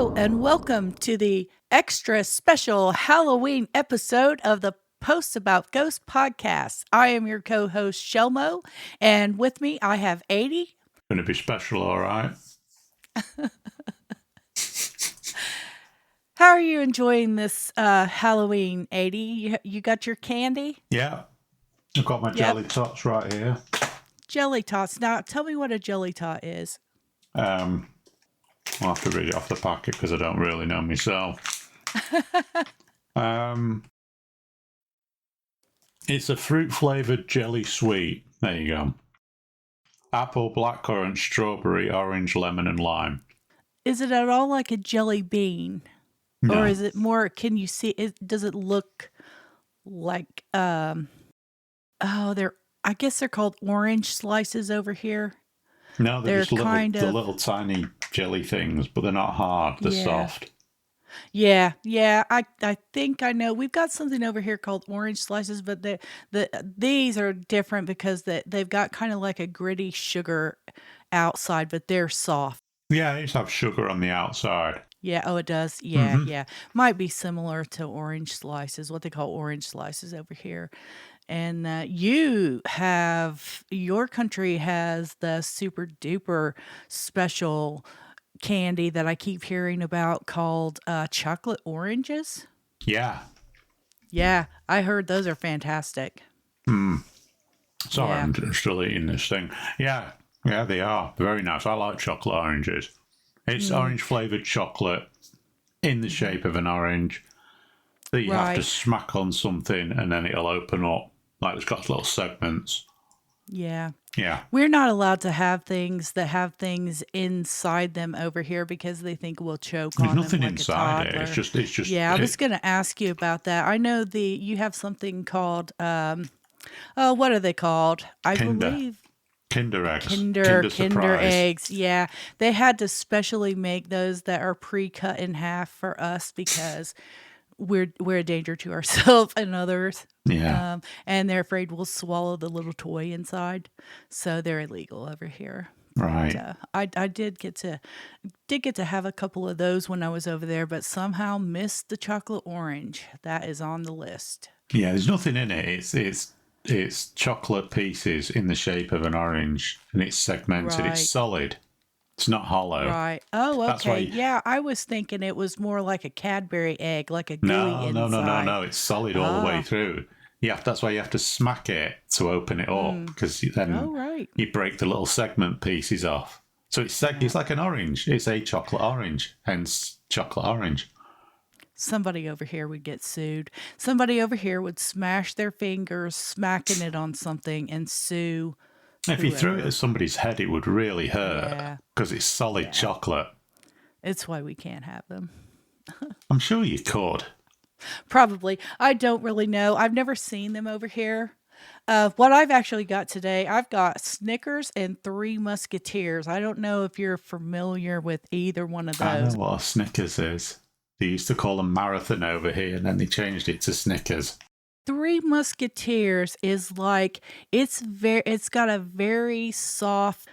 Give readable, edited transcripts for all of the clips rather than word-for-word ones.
Hello, and welcome to the extra special Halloween episode of the Posts About Ghosts podcast. I am your co host, Chellemo, and with me I have Aidy. Going to be special, all right. How are you enjoying this Halloween, Aidy? You got your candy? Yeah. I've got my jelly tots right here. Jelly tots. Now, tell me what a jelly tot is. I'll have to read it off the packet because I don't really know myself. It's a fruit-flavoured jelly sweet. There you go. Apple, blackcurrant, strawberry, orange, lemon, and lime. Is it at all like a jelly bean? No. Or is it more, can you see, does it look like, I guess they're called orange slices over here. No, they're just little tiny jelly things, but they're not hard. They're soft. Yeah. I think I know. We've got something over here called orange slices, but these are different because they've got kind of like a gritty sugar outside, but they're soft. Yeah, they just have sugar on the outside. Yeah, oh, it does. Yeah. Might be similar to orange slices, what they call orange slices over here. And your country has the super duper special candy that I keep hearing about called chocolate oranges. Yeah. Yeah, I heard those are fantastic. Sorry, I'm still eating this thing. Yeah, they are. They're very nice. I like chocolate oranges. It's orange-flavoured chocolate in the shape of an orange that you have to smack on something and then it'll open up. Like it's got little segments. Yeah. Yeah. We're not allowed to have things that have things inside them over here because they think we'll choke on them. There's nothing like inside a it. toddler. It's just. Yeah, I was going to ask you about that. I know you have something called, what are they called? I believe. Kinder eggs. Kinder eggs. Yeah. They had to specially make those that are pre-cut in half for us because we're a danger to ourselves and others. Yeah. And they're afraid we'll swallow the little toy inside. So they're illegal over here. Right. But, I did get to have a couple of those when I was over there, but somehow missed the chocolate orange. That is on the list. Yeah, there's nothing in it. It's chocolate pieces in the shape of an orange, and it's segmented. Right. It's solid. It's not hollow. Right. Oh, okay. That's why Yeah, I was thinking it was more like a Cadbury egg, like a gooey inside. No. It's solid all the way through. That's why you have to smack it to open it up, because then you break the little segment pieces off. So it's like an orange. It's a chocolate orange, hence chocolate orange. Somebody over here would get sued. Somebody over here would smash their fingers smacking it on something and sue. If you threw it at somebody's head, it would really hurt because it's solid chocolate. It's why we can't have them. I'm sure you could. Probably. I don't really know. I've never seen them over here. What I've actually got today, I've got Snickers and Three Musketeers. I don't know if you're familiar with either one of those. I know what a Snickers is. They used to call them Marathon over here, and then they changed it to Snickers. Three Musketeers is like it's got a very soft.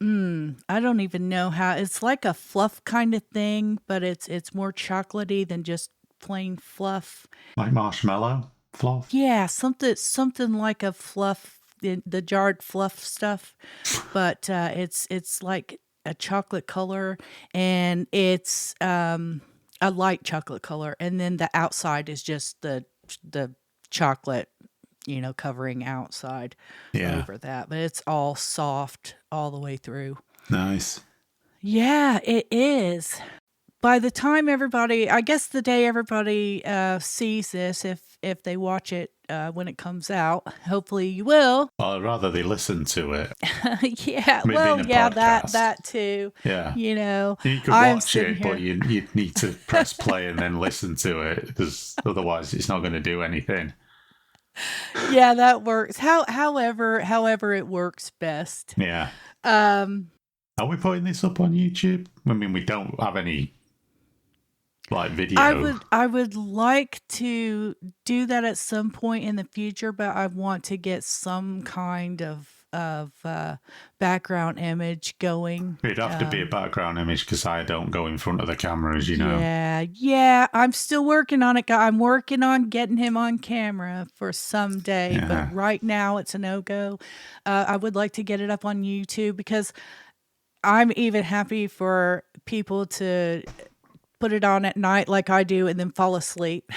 I don't even know how. It's like a fluff kind of thing, but it's more chocolatey than just plain fluff. Like marshmallow fluff. Yeah, something like a fluff, the jarred fluff stuff, but it's like a chocolate color, and it's a light chocolate color, and then the outside is just the chocolate, covering outside over that, but it's all soft all the way through. Nice. Yeah, it is. By the time I guess the day everybody sees this, if they watch it when it comes out, hopefully you will. Well, I'd rather they listen to it. Yeah, that too. Yeah. You could watch it, but you need to press play and then listen to it, because otherwise it's not going to do anything. Yeah, that works. However it works best. Yeah. Are we putting this up on YouTube? I mean, we don't have any video. I would like to do that at some point in the future, but I want to get some kind of of background image going. It'd have to be a background image because I don't go in front of the camera, as you know. Yeah. I'm still working on it. I'm working on getting him on camera for someday, but right now it's a no-go. I would like to get it up on YouTube because I'm even happy for people to put it on at night like I do and then fall asleep.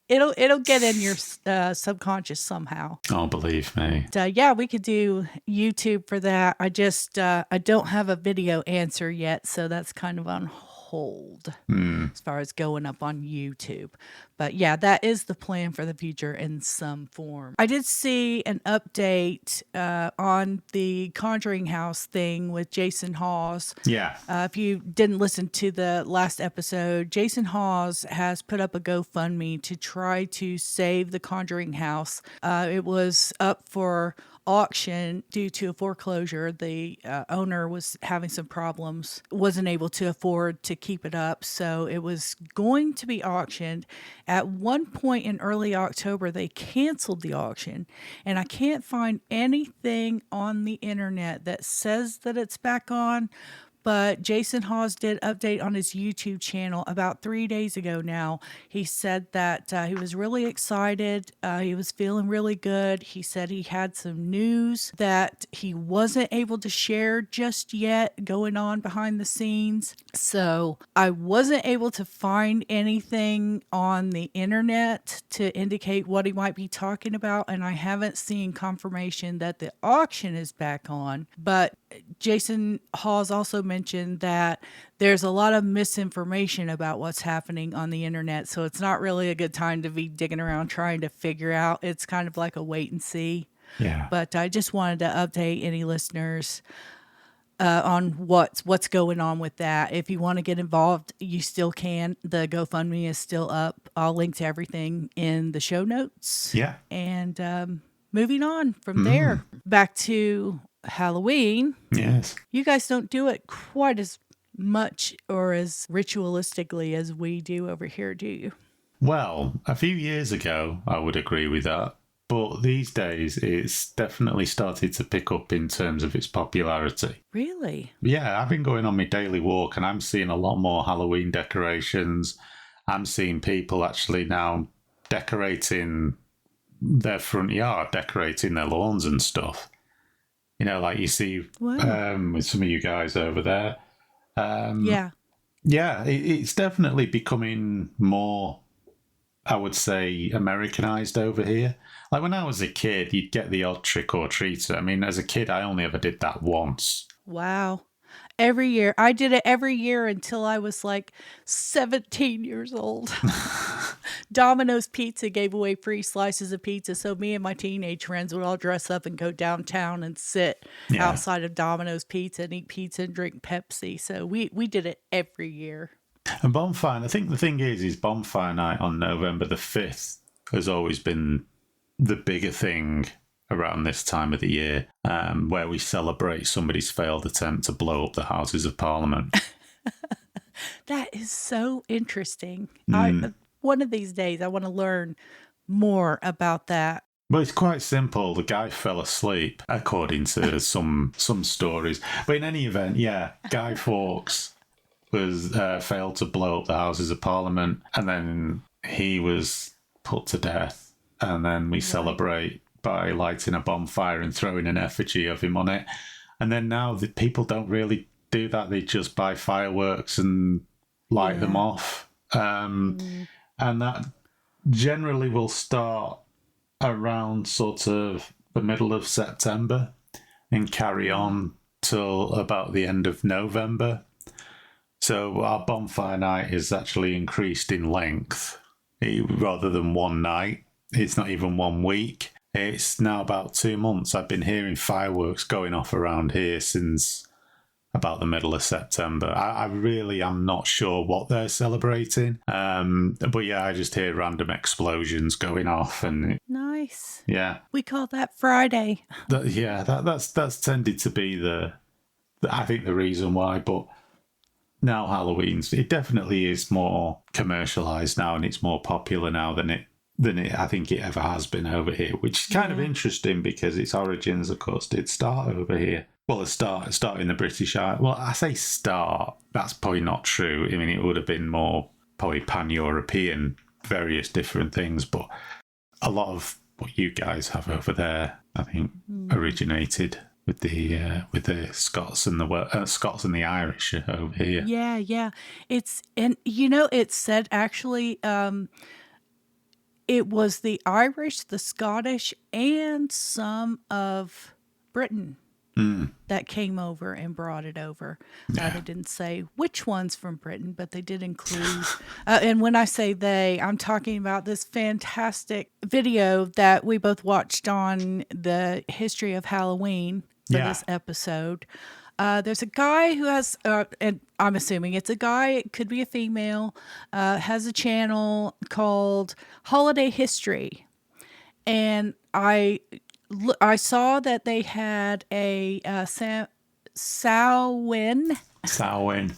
It'll get in your subconscious somehow. Oh, believe me. Yeah, we could do YouTube for that. I just I don't have a video answer yet, so that's kind of on hold as far as going up on YouTube. But yeah, that is the plan for the future in some form. I did see an update on the Conjuring House thing with Jason Hawes. Yeah. If you didn't listen to the last episode, Jason Hawes has put up a GoFundMe to try to save the Conjuring House. It was up for auction due to a foreclosure. The owner was having some problems, wasn't able to afford to keep it up, so it was going to be auctioned. At one point in early October, they canceled the auction, and I can't find anything on the internet that says that it's back on. But Jason Hawes did update on his YouTube channel about 3 days ago now. He said that he was really excited. He was feeling really good. He said he had some news that he wasn't able to share just yet going on behind the scenes. So I wasn't able to find anything on the internet to indicate what he might be talking about. And I haven't seen confirmation that the auction is back on. But Jason Hawes also mentioned that there's a lot of misinformation about what's happening on the internet, so it's not really a good time to be digging around trying to figure out. It's kind of like a wait and see. Yeah. But I just wanted to update any listeners on what's going on with that. If you want to get involved, you still can. The GoFundMe is still up. I'll link to everything in the show notes. Yeah. And moving on from there, back to Halloween. Yes. You guys don't do it quite as much or as ritualistically as we do over here, do you? Well, a few years ago, I would agree with that. But these days, it's definitely started to pick up in terms of its popularity. Really? Yeah, I've been going on my daily walk and I'm seeing a lot more Halloween decorations. I'm seeing people actually now decorating their front yard, decorating their lawns and stuff. You know, like you see with some of you guys over there. Yeah. Yeah, it's definitely becoming more, I would say, Americanized over here. Like when I was a kid, you'd get the odd trick or treat. I mean, as a kid, I only ever did that once. Wow. Every year. I did it every year until I was like 17 years old. Domino's Pizza gave away free slices of pizza, so me and my teenage friends would all dress up and go downtown and sit outside of Domino's Pizza and eat pizza and drink Pepsi. So we did it every year. And bonfire, I think the thing is bonfire night on November the 5th has always been the bigger thing around this time of the year, where we celebrate somebody's failed attempt to blow up the Houses of Parliament. That is so interesting. One of these days, I want to learn more about that. Well, it's quite simple. The guy fell asleep, according to some stories. But in any event, yeah, Guy Fawkes was failed to blow up the Houses of Parliament, and then he was put to death. And then we celebrate by lighting a bonfire and throwing an effigy of him on it. And then now the people don't really do that. They just buy fireworks and light them off. And that generally will start around sort of the middle of September and carry on till about the end of November. So our bonfire night is actually increased in length. Rather than one night, it's not even 1 week. It's now about 2 months. I've been hearing fireworks going off around here since about the middle of September. I really am not sure what they're celebrating. But yeah, I just hear random explosions going off and Nice. yeah. We call that Friday. That's tended to be I think the reason why. But now Halloween's, it definitely is more commercialized now and it's more popular now than it than I think it ever has been over here, which is kind of interesting because its origins, of course, did start over here. Well, it start in the British Isles. Well, I say start. That's probably not true. I mean, it would have been more probably pan-European, various different things, but a lot of what you guys have over there, I think, originated with the Scots and the Irish over here. Yeah, yeah. It's said actually it was the Irish, the Scottish, and some of Britain that came over and brought it over. They didn't say which ones from Britain, but they did include. And when I say they, I'm talking about this fantastic video that we both watched on the history of Halloween for this episode. There's a guy who has, and I'm assuming it's a guy, it could be a female, has a channel called Holiday History. And I saw that they had a Samhain. Samhain.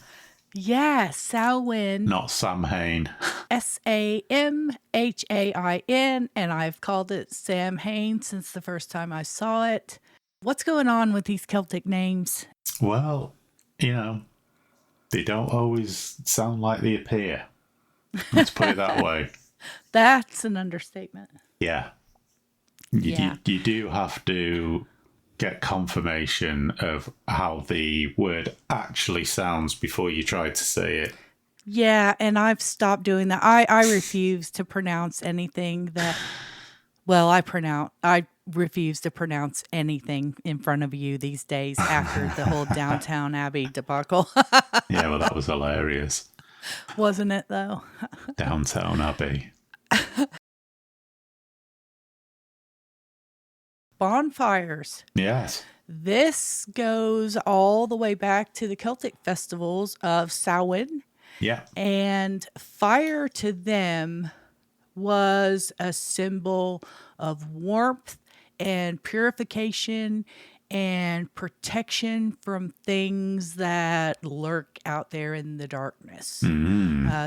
Yeah, Samhain. Not Samhain. Samhain. And I've called it Samhain since the first time I saw it. What's going on with these Celtic names? Well, they don't always sound like they appear. Let's put it that way. That's an understatement. Yeah. You do have to get confirmation of how the word actually sounds before you try to say it. Yeah, and I've stopped doing that. I refuse to pronounce anything that... Well, I refuse to pronounce anything in front of you these days after the whole Downtown Abbey debacle. Yeah, well, that was hilarious. Wasn't it, though? Downtown Abbey. Bonfires. Yes. This goes all the way back to the Celtic festivals of Samhain. Yeah. And fire to them was a symbol of warmth and purification and protection from things that lurk out there in the darkness.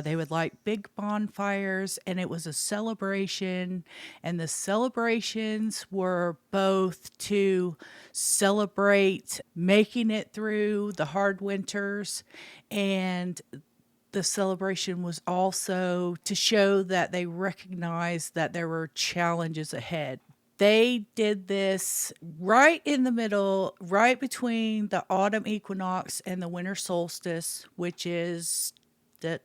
They would light big bonfires, and it was a celebration. And the celebrations were both to celebrate making it through the hard winters, and the celebration was also to show that they recognized that there were challenges ahead. They did this right in the middle, right between the autumn equinox and the winter solstice, which is the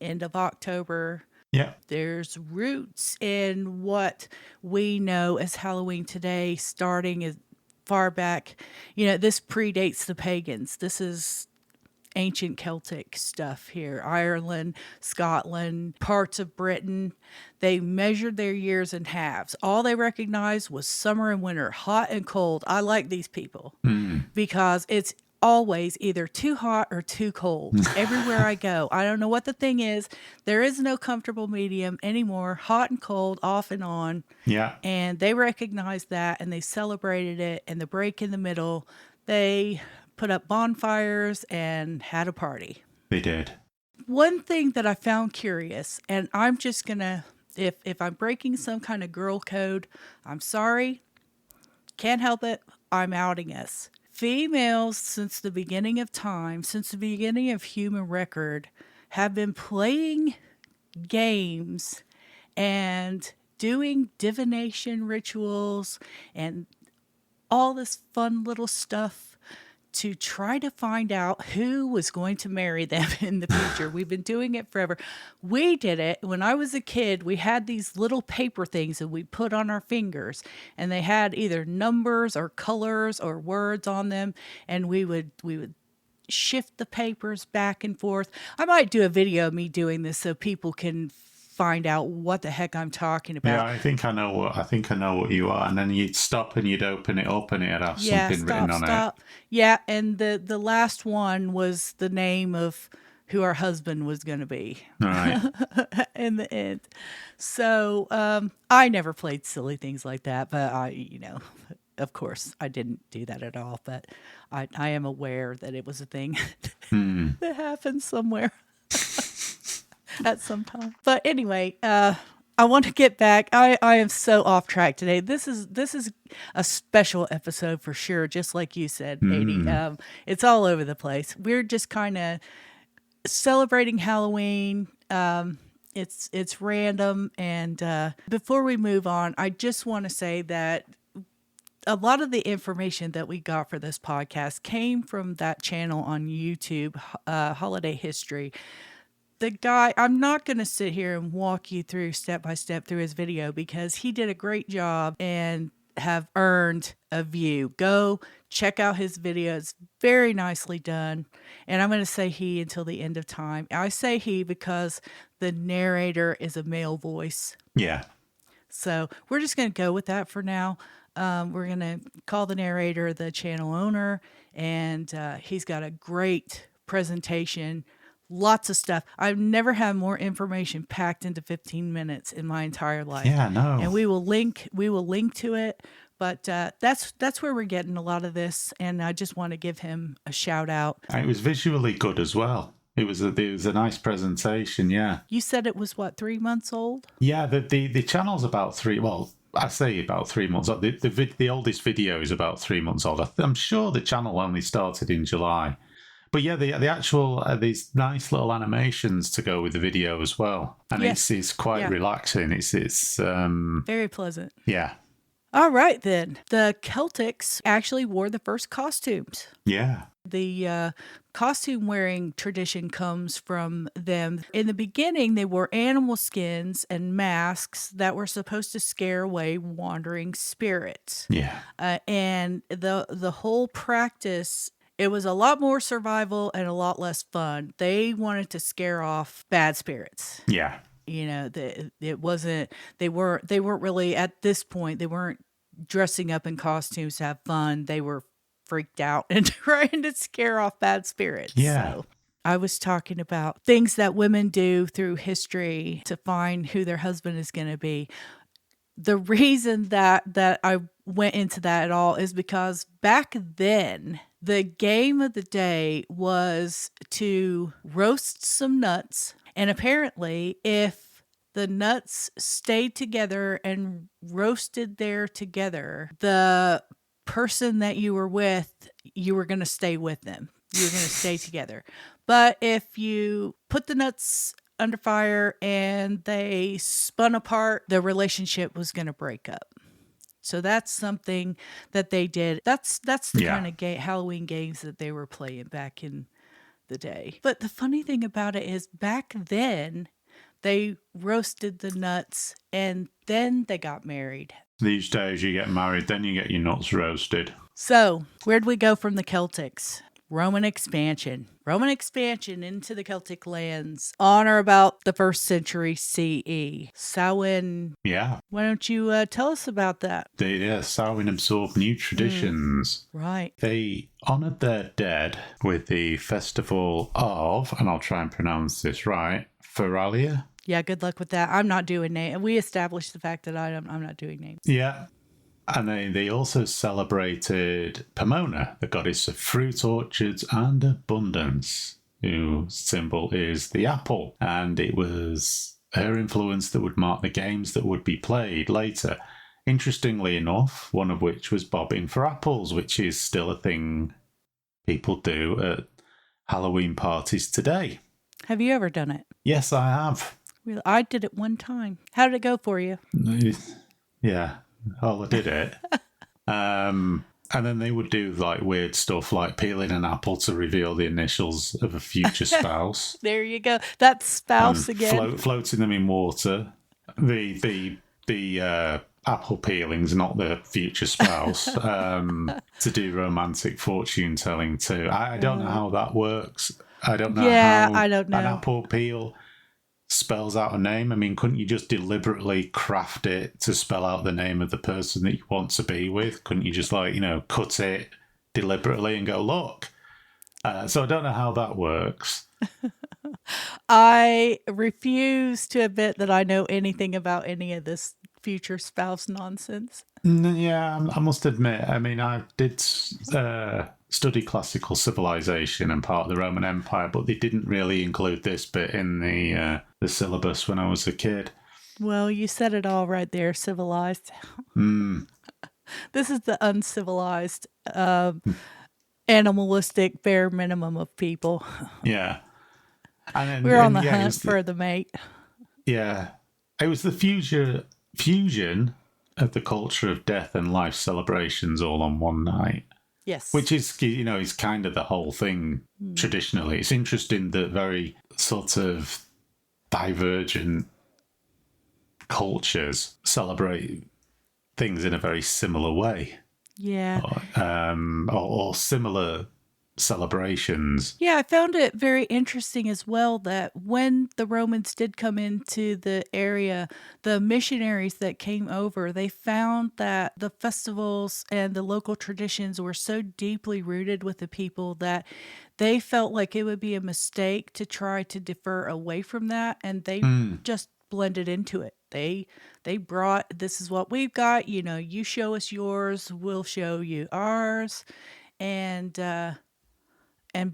end of October. Yeah. There's roots in what we know as Halloween today, starting as far back. This predates the pagans. This is ancient Celtic stuff here. Ireland, Scotland, parts of Britain. They measured their years in halves. All they recognized was summer and winter, hot and cold. I like these people because it's always either too hot or too cold. Everywhere I go, I don't know what the thing is. There is no comfortable medium anymore. Hot and cold, off and on. Yeah. And they recognized that, and they celebrated it. And the break in the middle, they put up bonfires and had a party. They did. One thing that I found curious, and I'm just gonna, if I'm breaking some kind of girl code, I'm sorry. Can't help it. I'm outing us. Females, since the beginning of time, since the beginning of human record, have been playing games and doing divination rituals and all this fun little stuff to try to find out who was going to marry them in the future. We've been doing it forever. We did it when I was a kid. We had these little paper things that we put on our fingers, and they had either numbers or colors or words on them, and we would shift the papers back and forth. I might do a video of me doing this so people can find out what the heck I'm talking about. Yeah, I think I know what you are. And then you'd stop and you'd open it up and it'd have something written on it. Yeah, and the last one was the name of who our husband was going to be. All right. In the end. So I never played silly things like that, but of course I didn't do that at all. But I am aware that it was a thing that happened somewhere. At some time. But anyway, I want to get back. I am so off track today. This is a special episode for sure. Just like you said, Aidy. It's all over the place. We're just kind of celebrating Halloween. It's random. And before we move on, I just want to say that a lot of the information that we got for this podcast came from that channel on YouTube, Holiday History. The guy, I'm not going to sit here and walk you through step by step through his video because he did a great job and have earned a view. Go check out his video. It's very nicely done. And I'm going to say he until the end of time. I say he because the narrator is a male voice. Yeah. So we're just going to go with that for now. We're going to call the narrator the channel owner, and he's got a great presentation. Lots of stuff. I've never had more information packed into 15 minutes in my entire life. Yeah, no. And we will link to it. But that's where we're getting a lot of this, and I just want to give him a shout out. It was visually good as well. It was a nice presentation. Yeah. You said it was what, 3 months old? Yeah, the channel's about 3. Well, I say about 3 months old. The oldest video is about 3 months old. I'm sure the channel only started in July. But yeah, the actual these nice little animations to go with the video as well, and yes. it's quite relaxing. It's very pleasant. Yeah. All right then, the Celtics actually wore the first costumes. Yeah. The costume wearing tradition comes from them. In the beginning, they wore animal skins and masks that were supposed to scare away wandering spirits. Yeah. And the whole practice, it was a lot more survival and a lot less fun. They wanted to scare off bad spirits. Yeah. You know, it wasn't, they weren't really, at this point, they weren't dressing up in costumes to have fun. They were freaked out and trying to scare off bad spirits. Yeah. So I was talking about things that women do through history to find who their husband is going to be. The reason that I went into that at all is because back then, the game of the day was to roast some nuts. And apparently, if the nuts stayed together and roasted there together, the person that you were with, you were going to stay with them. You were going to stay together. But if you put the nuts under fire and they spun apart, the relationship was going to break up. So that's something that they did. That's the kind of Halloween games that they were playing back in the day. But the funny thing about it is back then, they roasted the nuts and then they got married. These days you get married, then you get your nuts roasted. So where'd we go from the Celtics? Roman expansion into the Celtic lands on or about the 1st century CE. Samhain. Yeah. Why don't you tell us about that? Samhain absorbed new traditions. Right. They honoured their dead with the festival of, and I'll try and pronounce this right, Feralia. Yeah, good luck with that. I'm not doing names. We established the fact that I'm not doing names. Yeah. And they also celebrated Pomona, the goddess of fruit orchards and abundance, whose symbol is the apple. And it was her influence that would mark the games that would be played later. Interestingly enough, one of which was bobbing for apples, which is still a thing people do at Halloween parties today. Have you ever done it? Yes, I have. Really? I did it one time. How did it go for you? Yeah. Oh, I did it. And then they would do like weird stuff like peeling an apple to reveal the initials of a future spouse. There you go. That's spouse again. Floating them in water. The apple peelings, not the future spouse, to do romantic fortune telling too. I don't know how that works. I don't know how I don't know. An apple peel spells out a name. I mean, couldn't you just deliberately craft it to spell out the name of the person that you want to be with? Couldn't you just cut it deliberately and go, look? So I don't know how that works. I refuse to admit that I know anything about any of this future spouse nonsense. Yeah, I must admit. I mean, I did study classical civilization and part of the Roman Empire, but they didn't really include this bit in the syllabus when I was a kid. Well, you said it all right there, civilized. Mm, This is the uncivilized, animalistic bare minimum of people. yeah. We're on And the yeah, hunt for the mate. it was the fusion of the culture of death and life celebrations all on one night, which Yes. is, is kind of the whole thing traditionally. It's interesting that very sort of divergent cultures celebrate things in a very similar way, Yeah. or similar celebrations. Yeah, I found it very interesting as well that when the Romans did come into the area, the missionaries that came over, they found that the festivals and the local traditions were so deeply rooted with the people that they felt like it would be a mistake to try to defer away from that, and they Mm, just blended into it. They brought, this is what we've got, you show us yours, we'll show you ours, and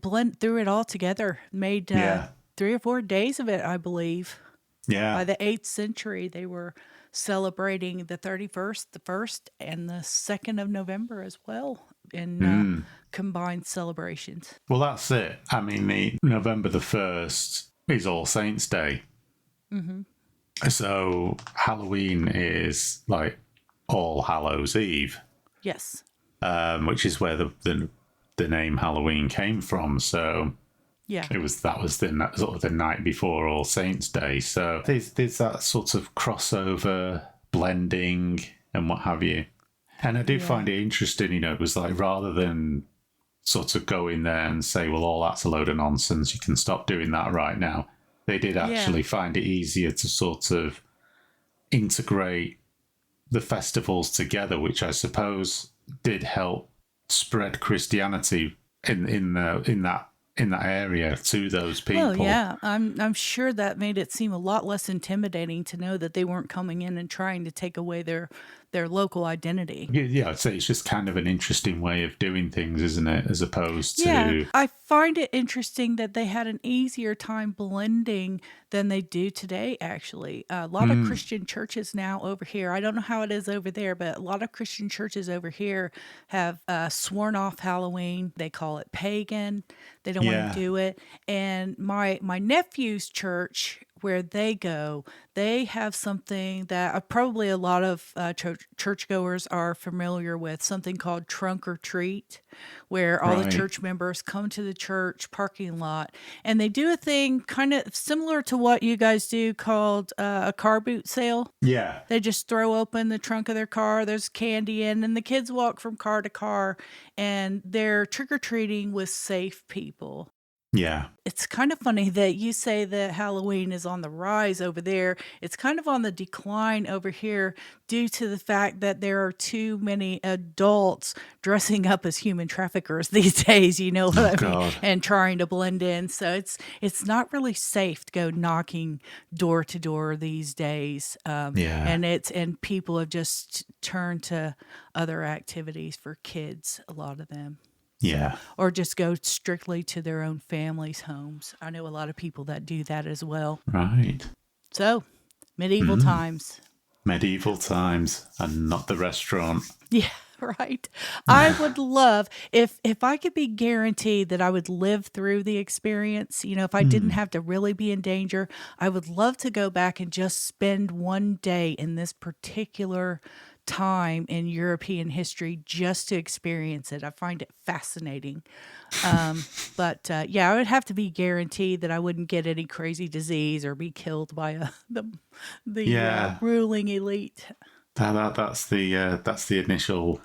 blend through it all together. Made yeah, 3 or 4 days of it, I believe. By yeah. the 8th century, they were celebrating the 31st, the 1st, and the 2nd of November as well in Mm. combined celebrations. Well, that's it. I mean, the November the 1st is All Saints' Day. So Halloween is like All Hallows Eve, Yes. which is where the name Halloween came from. So Yeah. that was the sort of the night before All Saints' Day. So there's that sort of crossover, blending, and what have you. And I do Yeah. find it interesting. It was like rather than sort of go in there and say, well, all that's a load of nonsense, you can stop doing that right now. They did Yeah. actually find it easier to sort of integrate the festivals together, which I suppose did help spread Christianity in that area to those Well, people. yeah, I'm sure that made it seem a lot less intimidating to know that they weren't coming in and trying to take away their local identity. Yeah, I'd say it's just kind of an interesting way of doing things, isn't it? As opposed Yeah, to I find it interesting that they had an easier time blending than they do today, actually. A lot of Christian churches now over here, I don't know how it is over there, but a lot of Christian churches over here have sworn off Halloween. They call it pagan. They don't want to yeah, do it. And my nephew's church, where they go, they have something that probably a lot of churchgoers are familiar with, something called trunk or treat, where all the right, church members come to the church parking lot and they do a thing kind of similar to what you guys do called a car boot sale. yeah, They just throw open the trunk of their car, there's candy in, and the kids walk from car to car and they're trick or treating with safe people. yeah, It's kind of funny that you say that Halloween is on the rise over there. It's kind of on the decline over here due to the fact that there are too many adults dressing up as human traffickers these days, you know oh what I mean, god, and trying to blend in. So it's not really safe to go knocking door to door these days. yeah, And people have just turned to other activities for kids, a lot of them. So, yeah, or just go strictly to their own families' homes. I know a lot of people that do that as well. right. So, medieval times. Medieval times and not the restaurant. Yeah, right. I would love if I could be guaranteed that I would live through the experience, if I didn't have to really be in danger, I would love to go back and just spend one day in this particular time in European history just to experience it. I find it fascinating. But yeah, I would have to be guaranteed that I wouldn't get any crazy disease or be killed by the Yeah, ruling elite. that's the initial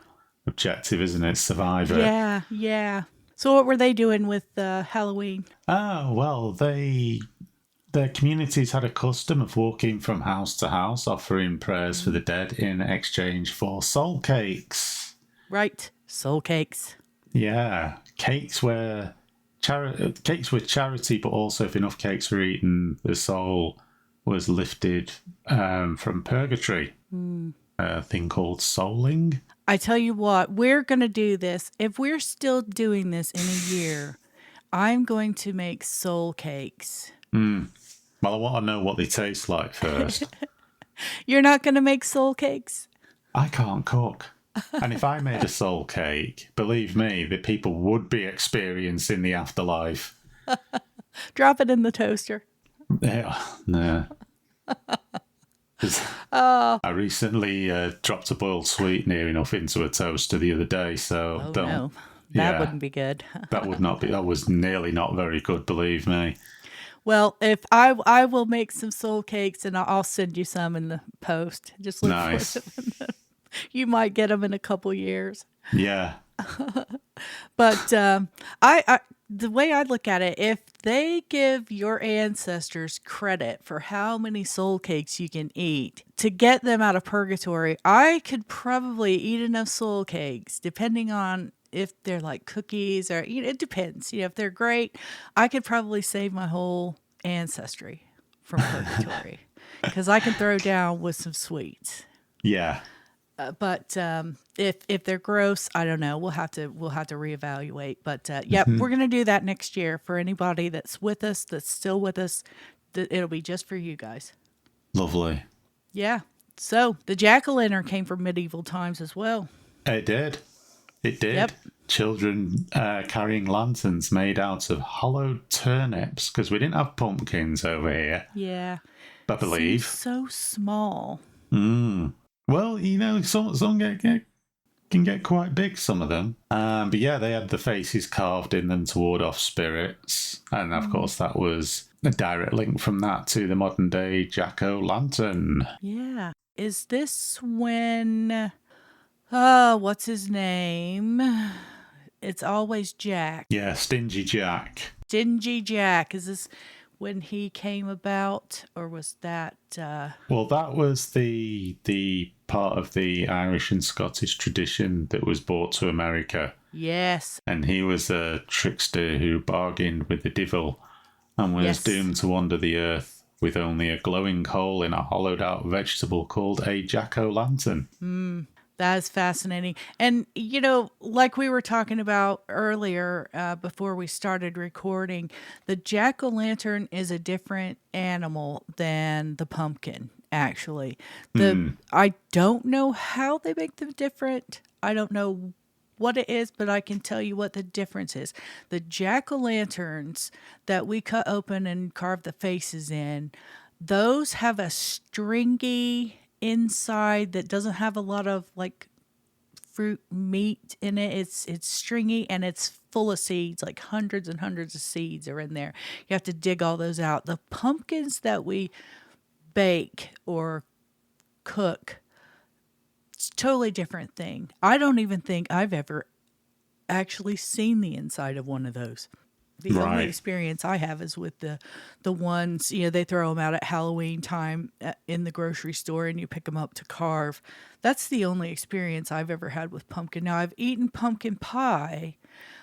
objective, isn't it? Survivor. Yeah, yeah. So what were they doing with Halloween? Oh well, their communities had a custom of walking from house to house, offering prayers for the dead in exchange for soul cakes. Right, soul cakes. Yeah, cakes were charity, but also if enough cakes were eaten, the soul was lifted from purgatory. A thing called souling. I tell you what, we're going to do this. If we're still doing this in a year, I'm going to make soul cakes. Well, I want to know what they taste like first. You're not going to make soul cakes? I can't cook. And if I made a soul cake, believe me, the people would be experiencing the afterlife. Drop it in the toaster. Yeah, no. 'Cause I recently dropped a boiled sweet near enough into a toaster the other day, so Oh don't. no, that Yeah, wouldn't be good. that would not be. That was nearly not very good, believe me. Well, if I will make some soul cakes and I'll send you some in the post. Just look for Nice. them. You might get them in a couple years. Yeah. But I the way I look at it, if they give your ancestors credit for how many soul cakes you can eat to get them out of purgatory, I could probably eat enough soul cakes, depending on if they're like cookies or it depends. If they're great, I could probably save my whole ancestry from purgatory because I can throw down with some sweets. Yeah. But if they're gross, I don't know. We'll have to reevaluate. But yep, we're gonna do that next year for anybody that's with us, that's still with us. It'll be just for you guys. Lovely. Yeah. So the jack-o'-lantern came from medieval times as well. It did. It did. Yep. Children carrying lanterns made out of hollowed turnips because we didn't have pumpkins over here, Yeah. I believe. Seems so small. Well, some can get quite big, some of them. But yeah, they had the faces carved in them to ward off spirits. And of course, that was a direct link from that to the modern day jack-o'-lantern. Yeah. Is this when what's his name? It's always Jack. Yeah, Stingy Jack. Stingy Jack. Is this when he came about, or was that Well, that was the part of the Irish and Scottish tradition that was brought to America. Yes. And he was a trickster who bargained with the devil and was Yes. doomed to wander the earth with only a glowing hole in a hollowed out vegetable called a jack-o'-lantern. That is fascinating. And, like we were talking about earlier before we started recording, the jack-o'-lantern is a different animal than the pumpkin, actually. I don't know how they make them different. I don't know what it is, but I can tell you what the difference is. The jack-o'-lanterns that we cut open and carve the faces in, those have a stringy inside that doesn't have a lot of like fruit meat in it. It's stringy and it's full of seeds, like hundreds and hundreds of seeds are in there. You have to dig all those out. The pumpkins that we bake or cook, it's a totally different thing. I don't even think I've ever actually seen the inside of one of those. The only Right. experience I have is with the ones, they throw them out at Halloween time in the grocery store and you pick them up to carve. That's the only experience I've ever had with pumpkin. Now, I've eaten pumpkin pie,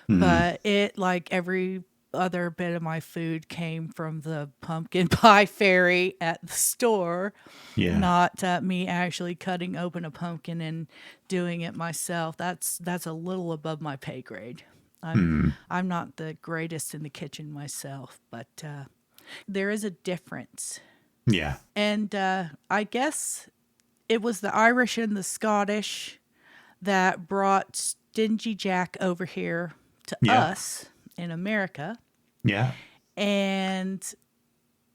but it, like every other bit of my food, came from the pumpkin pie fairy at the store, Yeah. not me actually cutting open a pumpkin and doing it myself. That's a little above my pay grade. I'm not the greatest in the kitchen myself, but there is a difference. Yeah. And I guess it was the Irish and the Scottish that brought Stingy Jack over here to Yeah. us in America. Yeah. And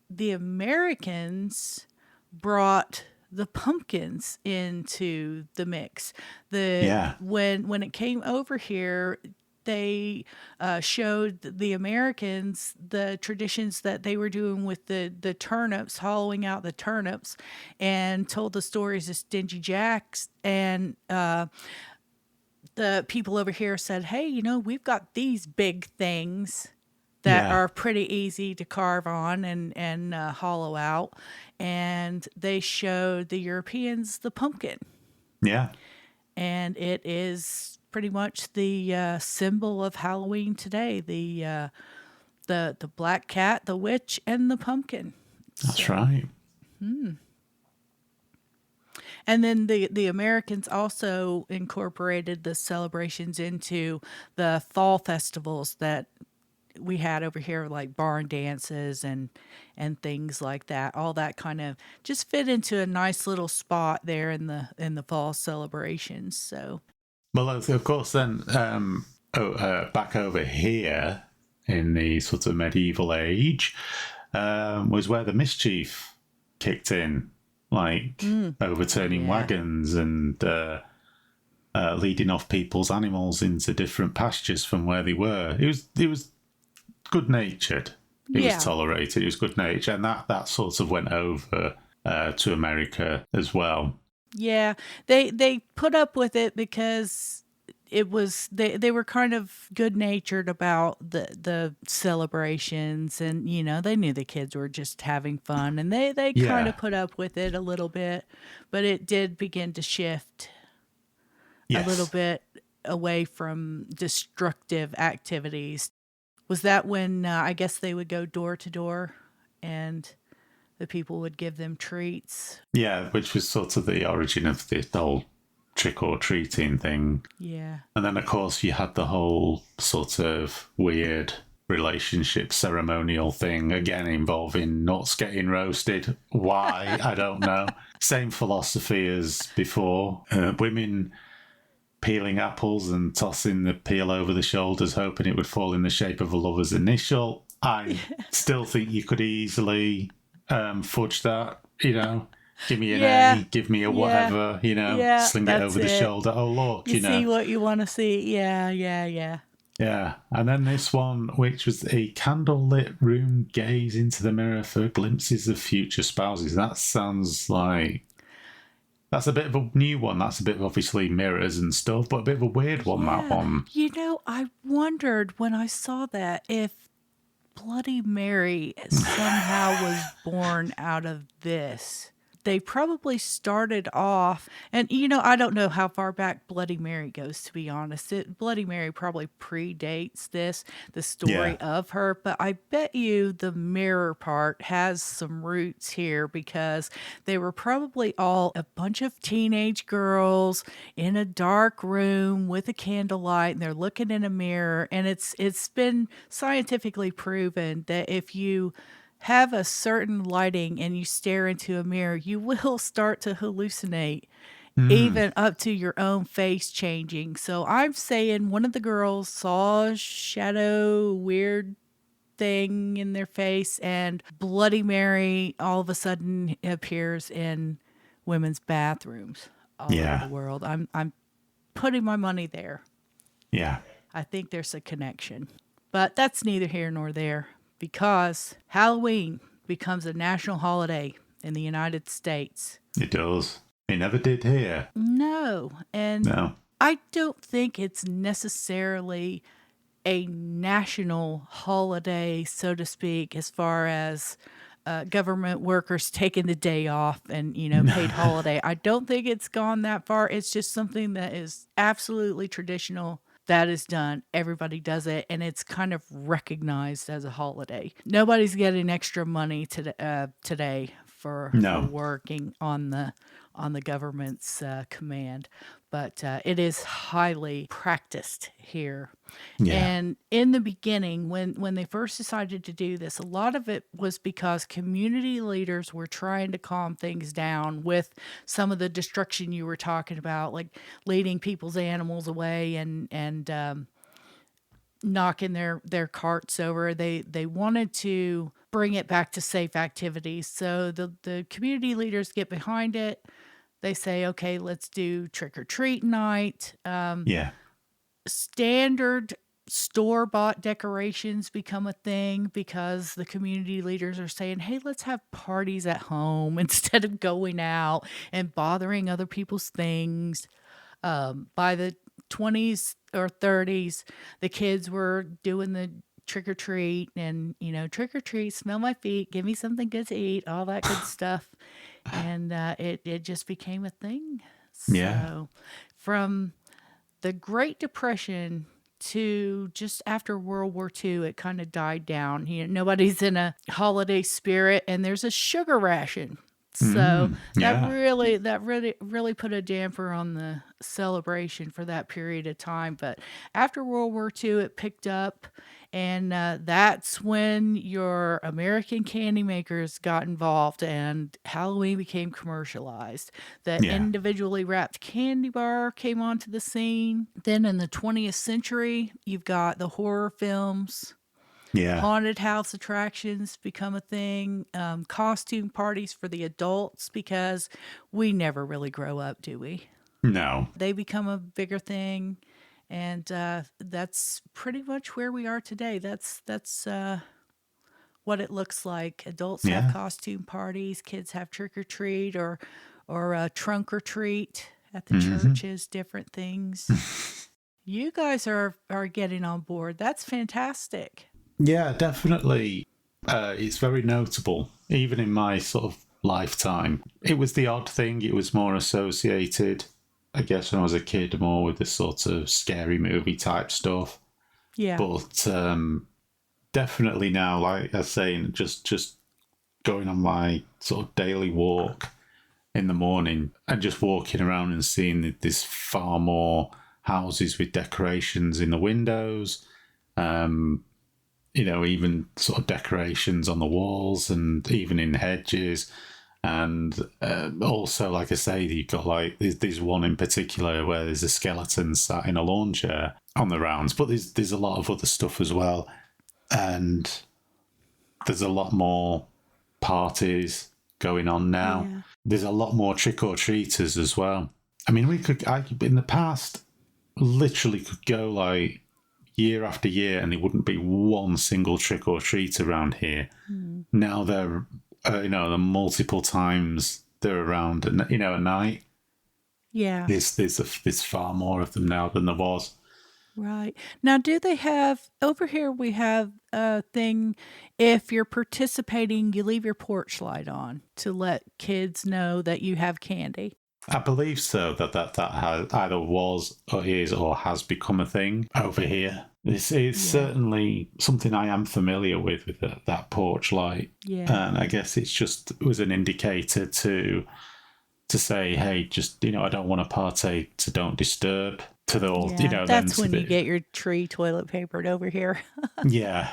the Americans brought the pumpkins into the mix. Yeah. When it came over here, they showed the Americans the traditions that they were doing with the turnips, hollowing out the turnips, and told the stories of Stingy Jacks. And the people over here said, hey, we've got these big things that Yeah. are pretty easy to carve on and hollow out. And they showed the Europeans the pumpkin. Yeah. And it is pretty much the symbol of Halloween today. The black cat, the witch, and the pumpkin. That's right. And then the Americans also incorporated the celebrations into the fall festivals that we had over here, like barn dances and things like that. All that kind of just fit into a nice little spot there in the fall celebrations. So Well, of course, then back over here in the sort of medieval age was where the mischief kicked in, like overturning yeah, wagons and leading off people's animals into different pastures from where they were. It was good natured. It was yeah. tolerated. It was good natured, and that sort of went over to America as well. Yeah, they put up with it because it was they were kind of good natured about the celebrations, and they knew the kids were just having fun, and they kind Yeah. of put up with it a little bit, but it did begin to shift a little Yes. bit away from destructive activities. Was that when I guess they would go door to door and the people would give them treats? Yeah, which was sort of the origin of the whole trick or treating thing. Yeah. And then, of course, you had the whole sort of weird relationship ceremonial thing, again involving nuts getting roasted. Why? I don't know. Same philosophy as before. Women peeling apples and tossing the peel over the shoulders, hoping it would fall in the shape of a lover's initial. I still think you could easily fudge that, Give me an Yeah. A, give me a Yeah. whatever, Yeah, sling it that's over the it. shoulder. Oh, look, You see what you want to see. Yeah, yeah, yeah. Yeah, and then this one, which was a candlelit room gaze into the mirror for glimpses of future spouses. That sounds like that's a bit of a new one. That's a bit of obviously mirrors and stuff, but a bit of a weird one, that Yeah. one. I wondered when I saw that if Bloody Mary somehow was born out of this. They probably started off, and I don't know how far back Bloody Mary goes, to be honest. Bloody Mary probably predates the Yeah. story of her, but I bet you the mirror part has some roots here because they were probably all a bunch of teenage girls in a dark room with a candlelight, and they're looking in a mirror, and it's been scientifically proven that if you have a certain lighting and you stare into a mirror, you will start to hallucinate, Mm, even up to your own face changing. So I'm saying one of the girls saw a shadow, weird thing in their face, and Bloody Mary all of a sudden appears in women's bathrooms all over the yeah. world. I'm putting my money there. Yeah. I think there's a connection. But that's neither here nor there because Halloween becomes a national holiday in the United States. It does. It never did here. No, and No. I don't think it's necessarily a national holiday, so to speak, as far as government workers taking the day off and, paid holiday. I don't think it's gone that far. It's just something that is absolutely traditional. That is done. Everybody does it, and it's kind of recognized as a holiday. Nobody's getting extra money today for No. working on the government's command, but it is highly practiced here. Yeah. And in the beginning, when they first decided to do this, a lot of it was because community leaders were trying to calm things down with some of the destruction you were talking about, like leading people's animals away and knocking their carts over. They wanted to bring it back to safe activities. So the community leaders get behind it. They say, okay, let's do trick or treat night. Yeah. Standard store bought decorations become a thing because the community leaders are saying, hey, let's have parties at home instead of going out and bothering other people's things. By the 20s or 30s, the kids were doing the trick or treat and, trick or treat, smell my feet, give me something good to eat, all that good stuff. And it just became a thing. Yeah. So from the Great Depression to just after World War II, it kind of died down. Nobody's in a holiday spirit, and there's a sugar ration. So Yeah. that really put a damper on the celebration for that period of time. But after World War II, it picked up, And that's when your American candy makers got involved and Halloween became commercialized. The Yeah. individually wrapped candy bar came onto the scene. Then in the 20th century, you've got the horror films. Yeah. Haunted house attractions become a thing. Costume parties for the adults because we never really grow up, do we? No. They become a bigger thing, and that's pretty much where we are today. That's what it looks like. Adults have Yeah. costume parties, kids have trick or treat or trunk or treat at the Hmm. churches, different things. You guys are getting on board. That's fantastic. Yeah, definitely. It's very notable, even in my sort of lifetime. It was the odd thing. It was more associated, I guess, when I was a kid, more with the sort of scary movie type stuff. Yeah. But definitely now, like I was saying, just going on my sort of daily walk in the morning and just walking around and seeing that there's far more houses with decorations in the windows. Even sort of decorations on the walls and even in hedges. And also, like I say, you've got like there's one in particular where there's a skeleton sat in a lawn chair on the rounds, but there's a lot of other stuff as well, and there's a lot more parties going on now. Yeah. There's a lot more trick or treaters as well. I mean, in the past literally could go like year after year and there wouldn't be one single trick or treat around here. Now they're the multiple times they're around, at night. Yeah. There's far more of them now than there was. Right. Now, do they have over here? We have a thing. If you're participating, you leave your porch light on to let kids know that you have candy. I believe so. That has either was or is or has become a thing over here. It's Yeah. certainly something I am familiar with that porch light. Yeah. And I guess it was an indicator to say, hey, just I don't want to partake, so don't disturb. To the old, Yeah. That's then when you get your tree toilet papered over here. yeah.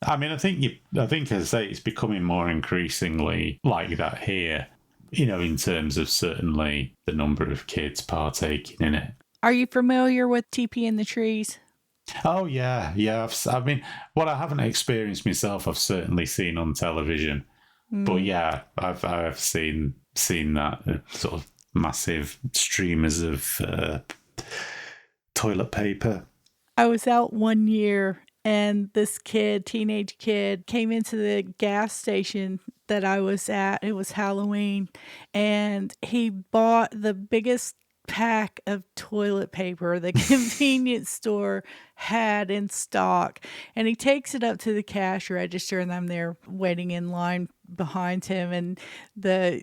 I mean, I think as I say, it's becoming more increasingly like that here. In terms of certainly the number of kids partaking in it. Are you familiar with TP in the trees? Oh yeah. I mean, what I haven't experienced myself, I've certainly seen on television. But yeah, I've seen that sort of massive streamers of toilet paper. I was out one year and this teenage kid, came into the gas station that I was at. It was Halloween. And he bought the biggest pack of toilet paper the convenience store had in stock. And he takes it up to the cash register, and I'm there waiting in line behind him. And the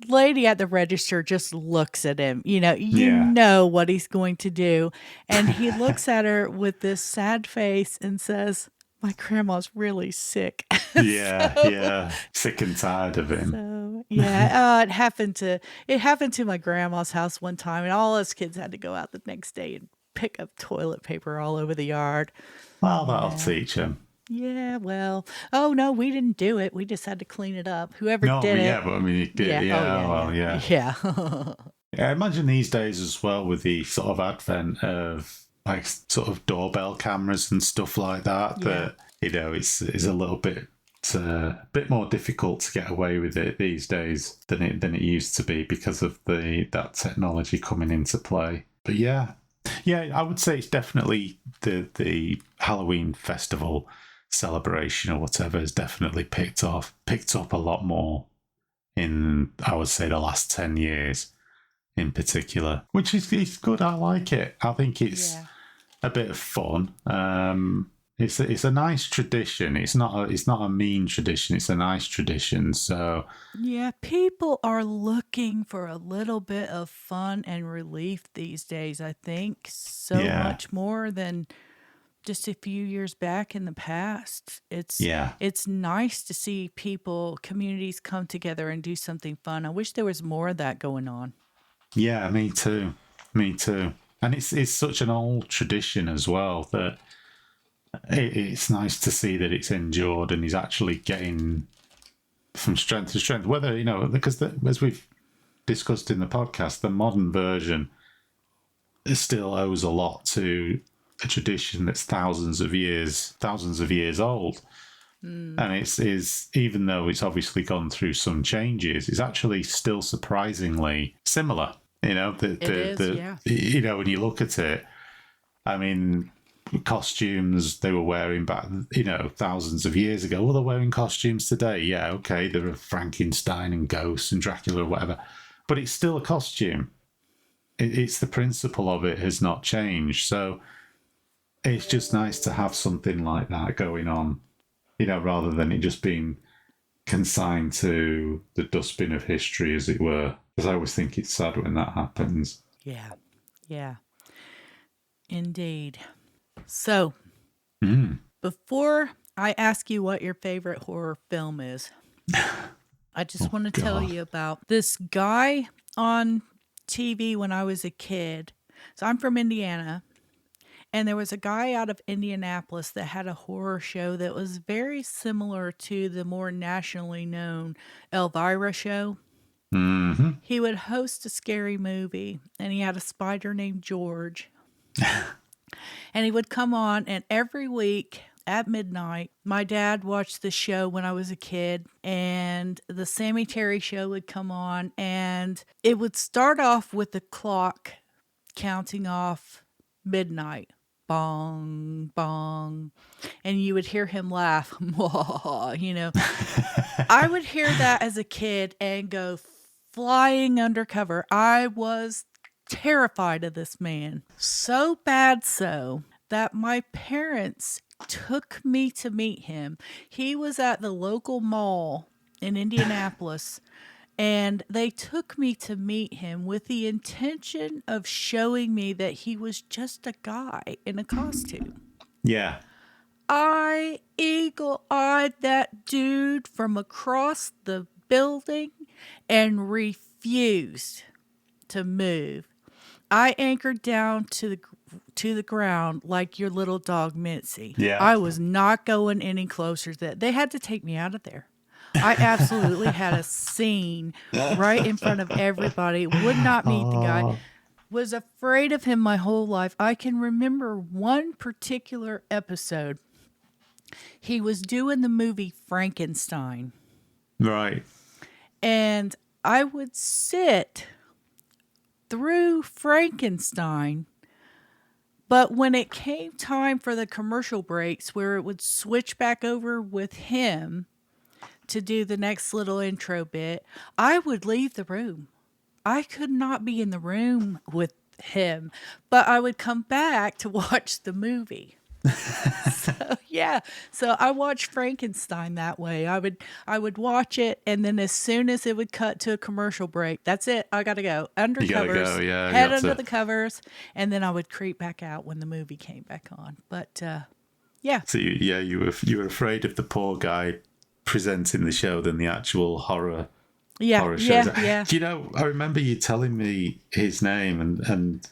lady at the register just looks at him. You know what he's going to do. And he looks at her with this sad face and says, "My grandma's really sick." Yeah. Sick and tired of him. So, yeah, it happened to my grandma's house one time, and all us kids had to go out the next day and pick up toilet paper all over the yard. Well, that'll teach him. Yeah, well, oh no, we didn't do it. We just had to clean it up. Whoever No, did it. yeah, but I mean, you did. Yeah, Yeah. Yeah, I imagine these days as well, with the sort of advent of like sort of doorbell cameras and stuff like that, that it's a little bit more difficult to get away with it these days than it used to be because of that technology coming into play. But yeah, I would say it's definitely the Halloween festival celebration or whatever has definitely picked up a lot more in, I would say, the last 10 years in particular, which is good. I like it. I think it's a bit of fun. It's a nice tradition. It's not a mean tradition. It's a nice tradition. So yeah, people are looking for a little bit of fun and relief these days. I think so much more than just a few years back in the past. It's nice to see communities come together and do something fun. I wish there was more of that going on. Yeah, me too. And it's such an old tradition as well that it's nice to see that it's endured and he's actually getting from strength to strength. Whether, because as we've discussed in the podcast, the modern version still owes a lot to a tradition that's thousands of years old. And it's even though it's obviously gone through some changes, it's actually still surprisingly similar. When you look at it, I mean, costumes they were wearing back, thousands of years ago. Well, they're wearing costumes today. Yeah, okay, there are Frankenstein and ghosts and Dracula or whatever, but it's still a costume. It's the principle of it has not changed. So it's just nice to have something like that going on, rather than it just being consigned to the dustbin of history, as it were. Because I always think it's sad when that happens. Yeah. Yeah. Indeed. So, before I ask you what your favorite horror film is, I just want to tell you about this guy on TV when I was a kid. So I'm from Indiana, and there was a guy out of Indianapolis that had a horror show that was very similar to the more nationally known Elvira show. Mm-hmm. He would host a scary movie, and he had a spider named George. And he would come on, and every week at midnight, my dad watched the show when I was a kid, and the Sammy Terry show would come on, and it would start off with the clock counting off midnight. Bong, bong. And you would hear him laugh. I would hear that as a kid and go flying undercover. I was terrified of this man. So bad so that my parents took me to meet him. He was at the local mall in Indianapolis, and they took me to meet him with the intention of showing me that he was just a guy in a costume. Yeah. I eagle-eyed that dude from across the building and refused to move. I anchored down to the ground like your little dog Mitzi. Yeah. I was not going any closer to that. They had to take me out of there. I absolutely had a scene right in front of everybody. Would not meet the guy. Was afraid of him my whole life. I can remember one particular episode. He was doing the movie Frankenstein. Right. And I would sit through Frankenstein, but when it came time for the commercial breaks where it would switch back over with him to do the next little intro bit, I would leave the room. I could not be in the room with him, but I would come back to watch the movie. So I watched Frankenstein that way. I would watch it, and then as soon as it would cut to a commercial break, that's it. I gotta go under covers, head under the covers, and then I would creep back out when the movie came back on. But yeah. So you were afraid of the poor guy presenting the show than the actual horror shows. Yeah. Do you know? I remember you telling me his name, and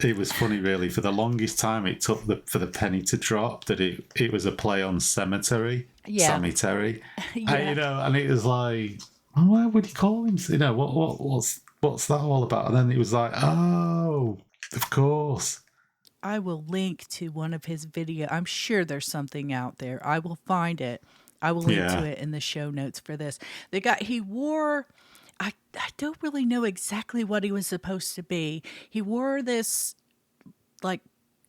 it was funny, really. For the longest time, it took for the penny to drop that it was a play on Cemetery, Sammy Terry. And it was like, why would he call him? What's that all about? And then it was like, oh, of course. I will link to one of his videos. I'm sure there's something out there. I will find it. I will link to it in the show notes for this. The guy, he wore, I don't really know exactly what he was supposed to be. He wore this like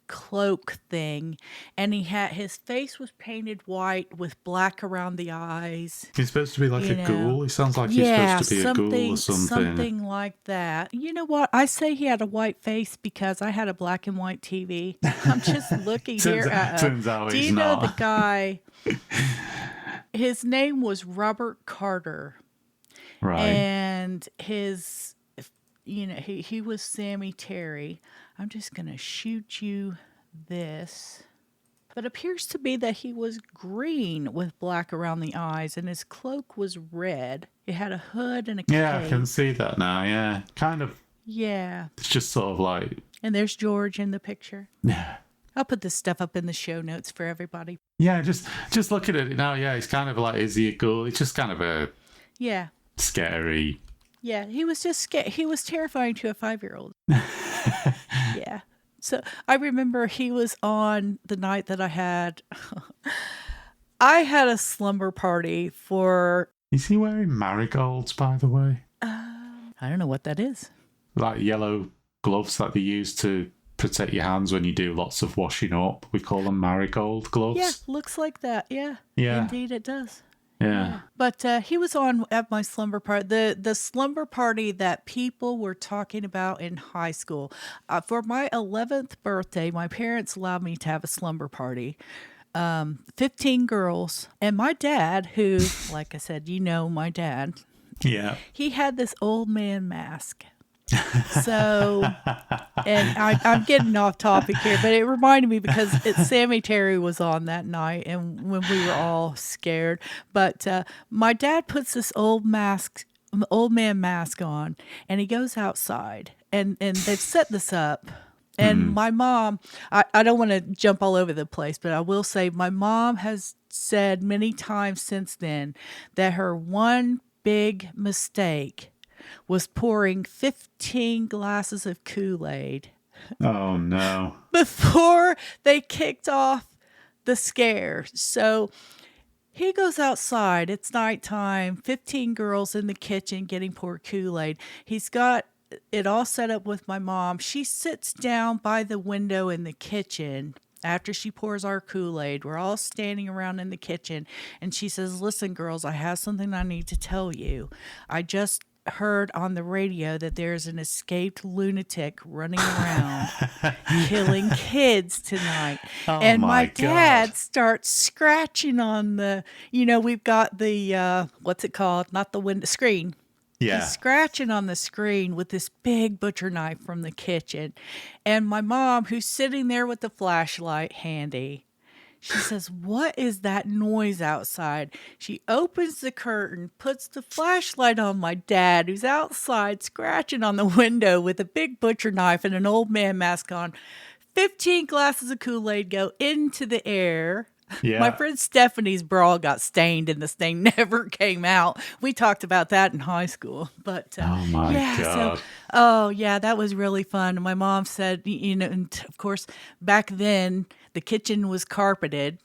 cloak thing, and his face was painted white with black around the eyes. He's supposed to be like a ghoul. He sounds like he's supposed to be a ghoul or something. Something like that. You know what? I say he had a white face because I had a black and white TV. I'm just looking here at Turns out do he's you know not. the guy? His name was Robert Carter. Right. And his, he was Sammy Terry. I'm just going to shoot you this. But it appears to be that he was green with black around the eyes, and his cloak was red. It had a hood and a cape. Yeah, I can see that now, yeah. Kind of. Yeah. It's just sort of like... And there's George in the picture. Yeah. I'll put this stuff up in the show notes for everybody. Yeah, just looking at it now, yeah, it's kind of like, is he a ghoul? It's just kind of a Yeah. scary. Yeah, he was just scared. He was terrifying to a 5-year-old. Yeah. So I remember he was on the night that I had a slumber party for. Is he wearing marigolds, by the way? I don't know what that is. Like yellow gloves that they use to protect your hands when you do lots of washing up. We call them marigold gloves. Yeah, looks like that. Yeah. Yeah. Indeed, it does. Yeah. But he was on at my slumber party, the slumber party that people were talking about in high school. For my 11th birthday, my parents allowed me to have a slumber party. 15 girls. And my dad, who, like I said, my dad, Yeah. he had this old man mask. So, and I'm getting off topic here, but it reminded me because Sammy Terry was on that night, and when we were all scared. But my dad puts this old man mask on, and he goes outside, and they've set this up. And my mom, I don't want to jump all over the place, but I will say my mom has said many times since then that her one big mistake was pouring 15 glasses of Kool-Aid. Oh, no. Before they kicked off the scare. So he goes outside. It's nighttime. 15 girls in the kitchen getting poured Kool-Aid. He's got it all set up with my mom. She sits down by the window in the kitchen after she pours our Kool-Aid. We're all standing around in the kitchen, and she says, "Listen, girls, I have something I need to tell you. I just heard on the radio that there's an escaped lunatic running around killing kids tonight." And my dad starts scratching on we've got the what's it called? Not the window screen. Yeah. He's scratching on the screen with this big butcher knife from the kitchen. And my mom, who's sitting there with the flashlight handy, she says, "What is that noise outside?" She opens the curtain, puts the flashlight on my dad, who's outside scratching on the window with a big butcher knife and an old man mask on. 15 glasses of Kool-Aid go into the air. Yeah. My friend Stephanie's bra got stained and this thing never came out. We talked about that in high school. But oh my God. So, that was really fun. And my mom said, and of course, back then the kitchen was carpeted.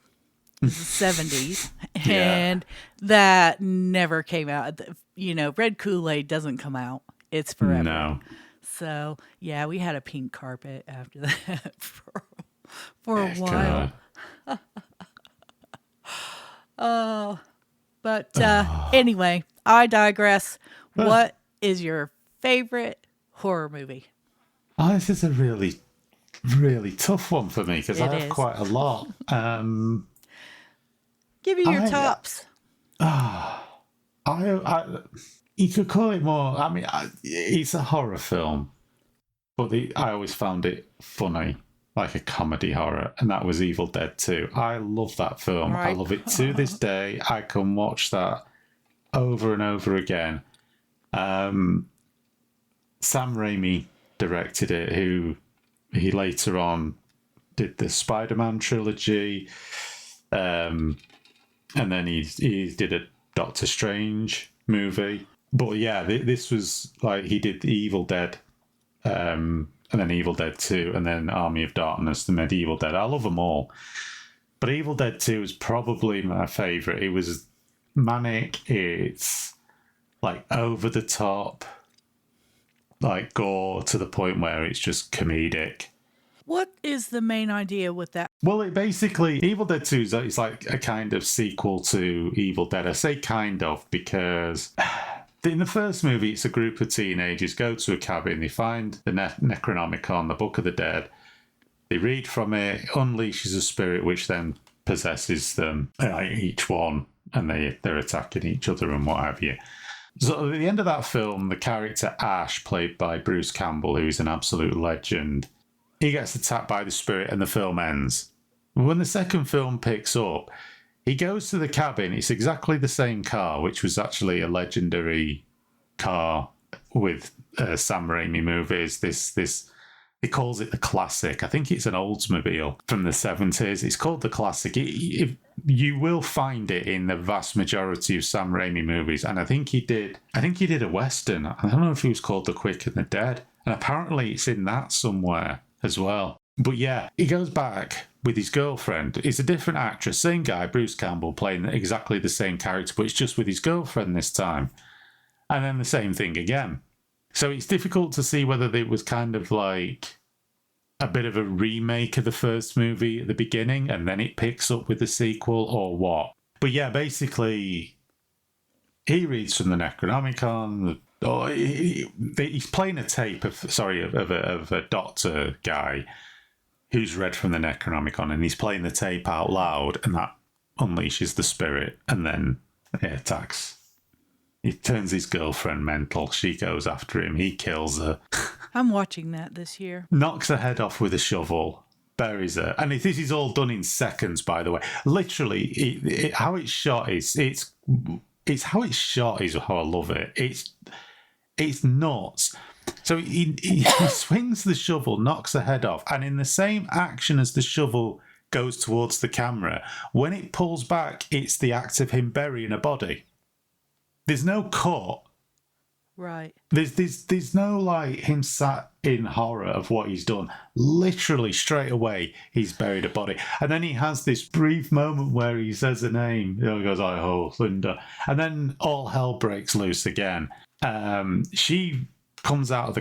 It was the 70s. And that never came out. Red Kool-Aid doesn't come out. It's forever. No. So, we had a pink carpet after that for a while. Anyway, I digress. What is your favorite horror movie? Oh, this is a really, really tough one for me because I have is. quite a lot. Give me your tops. You could call it more. I mean, it's a horror film, but I always found it funny, like a comedy horror, and that was Evil Dead 2. I love that film. Right. I love it to this day. I can watch that over and over again. Sam Raimi directed it, who he later on did the Spider-Man trilogy, and then he did a Doctor Strange movie. But yeah, this was like he did the Evil Dead, and then Evil Dead 2, and then Army of Darkness, the Medieval Dead. I love them all. But Evil Dead 2 is probably my favourite. It was manic. It's like over the top, like gore to the point where it's just comedic. What is the main idea with that? Well, it basically, Evil Dead 2 is like a kind of sequel to Evil Dead. I say kind of because in the first movie, it's a group of teenagers go to a cabin, they find the Necronomicon, the Book of the Dead, they read from it, unleashes a spirit which then possesses them, each one, and they're attacking each other and what have you. So at the end of that film, the character Ash, played by Bruce Campbell, who's an absolute legend, he gets attacked by the spirit and the film ends. When the second film picks up, he goes to the cabin. It's exactly the same car, which was actually a legendary car with Sam Raimi movies. This He calls it the Classic. I think it's an Oldsmobile from the 70s. It's called the Classic. You will find it in the vast majority of Sam Raimi movies, and I think he did a Western. I don't know if he was called The Quick and the Dead, and apparently it's in that somewhere as well. But yeah, he goes back with his girlfriend. It's a different actress, same guy, Bruce Campbell, playing exactly the same character, but it's just with his girlfriend this time. And then the same thing again. So it's difficult to see whether it was kind of like a bit of a remake of the first movie at the beginning and then it picks up with the sequel or what. But yeah, basically, he reads from the Necronomicon. He's playing a tape of a doctor guy who's read from the Necronomicon, and he's playing the tape out loud, and that unleashes the spirit, and then it attacks. He turns his girlfriend mental. She goes after him. He kills her. I'm watching that this year. Knocks her head off with a shovel. Buries her. And this is all done in seconds, by the way. Literally, how it's shot is... It's how it's shot is how I love it. It's nuts. So he swings the shovel, knocks her head off, and in the same action as the shovel goes towards the camera, when it pulls back, it's the act of him burying a body. There's no cut. Right. There's no like him sat in horror of what he's done. Literally straight away he's buried a body, and then he has this brief moment where he says a name. He goes, "I ho, Linda," and then all hell breaks loose again. She comes out of the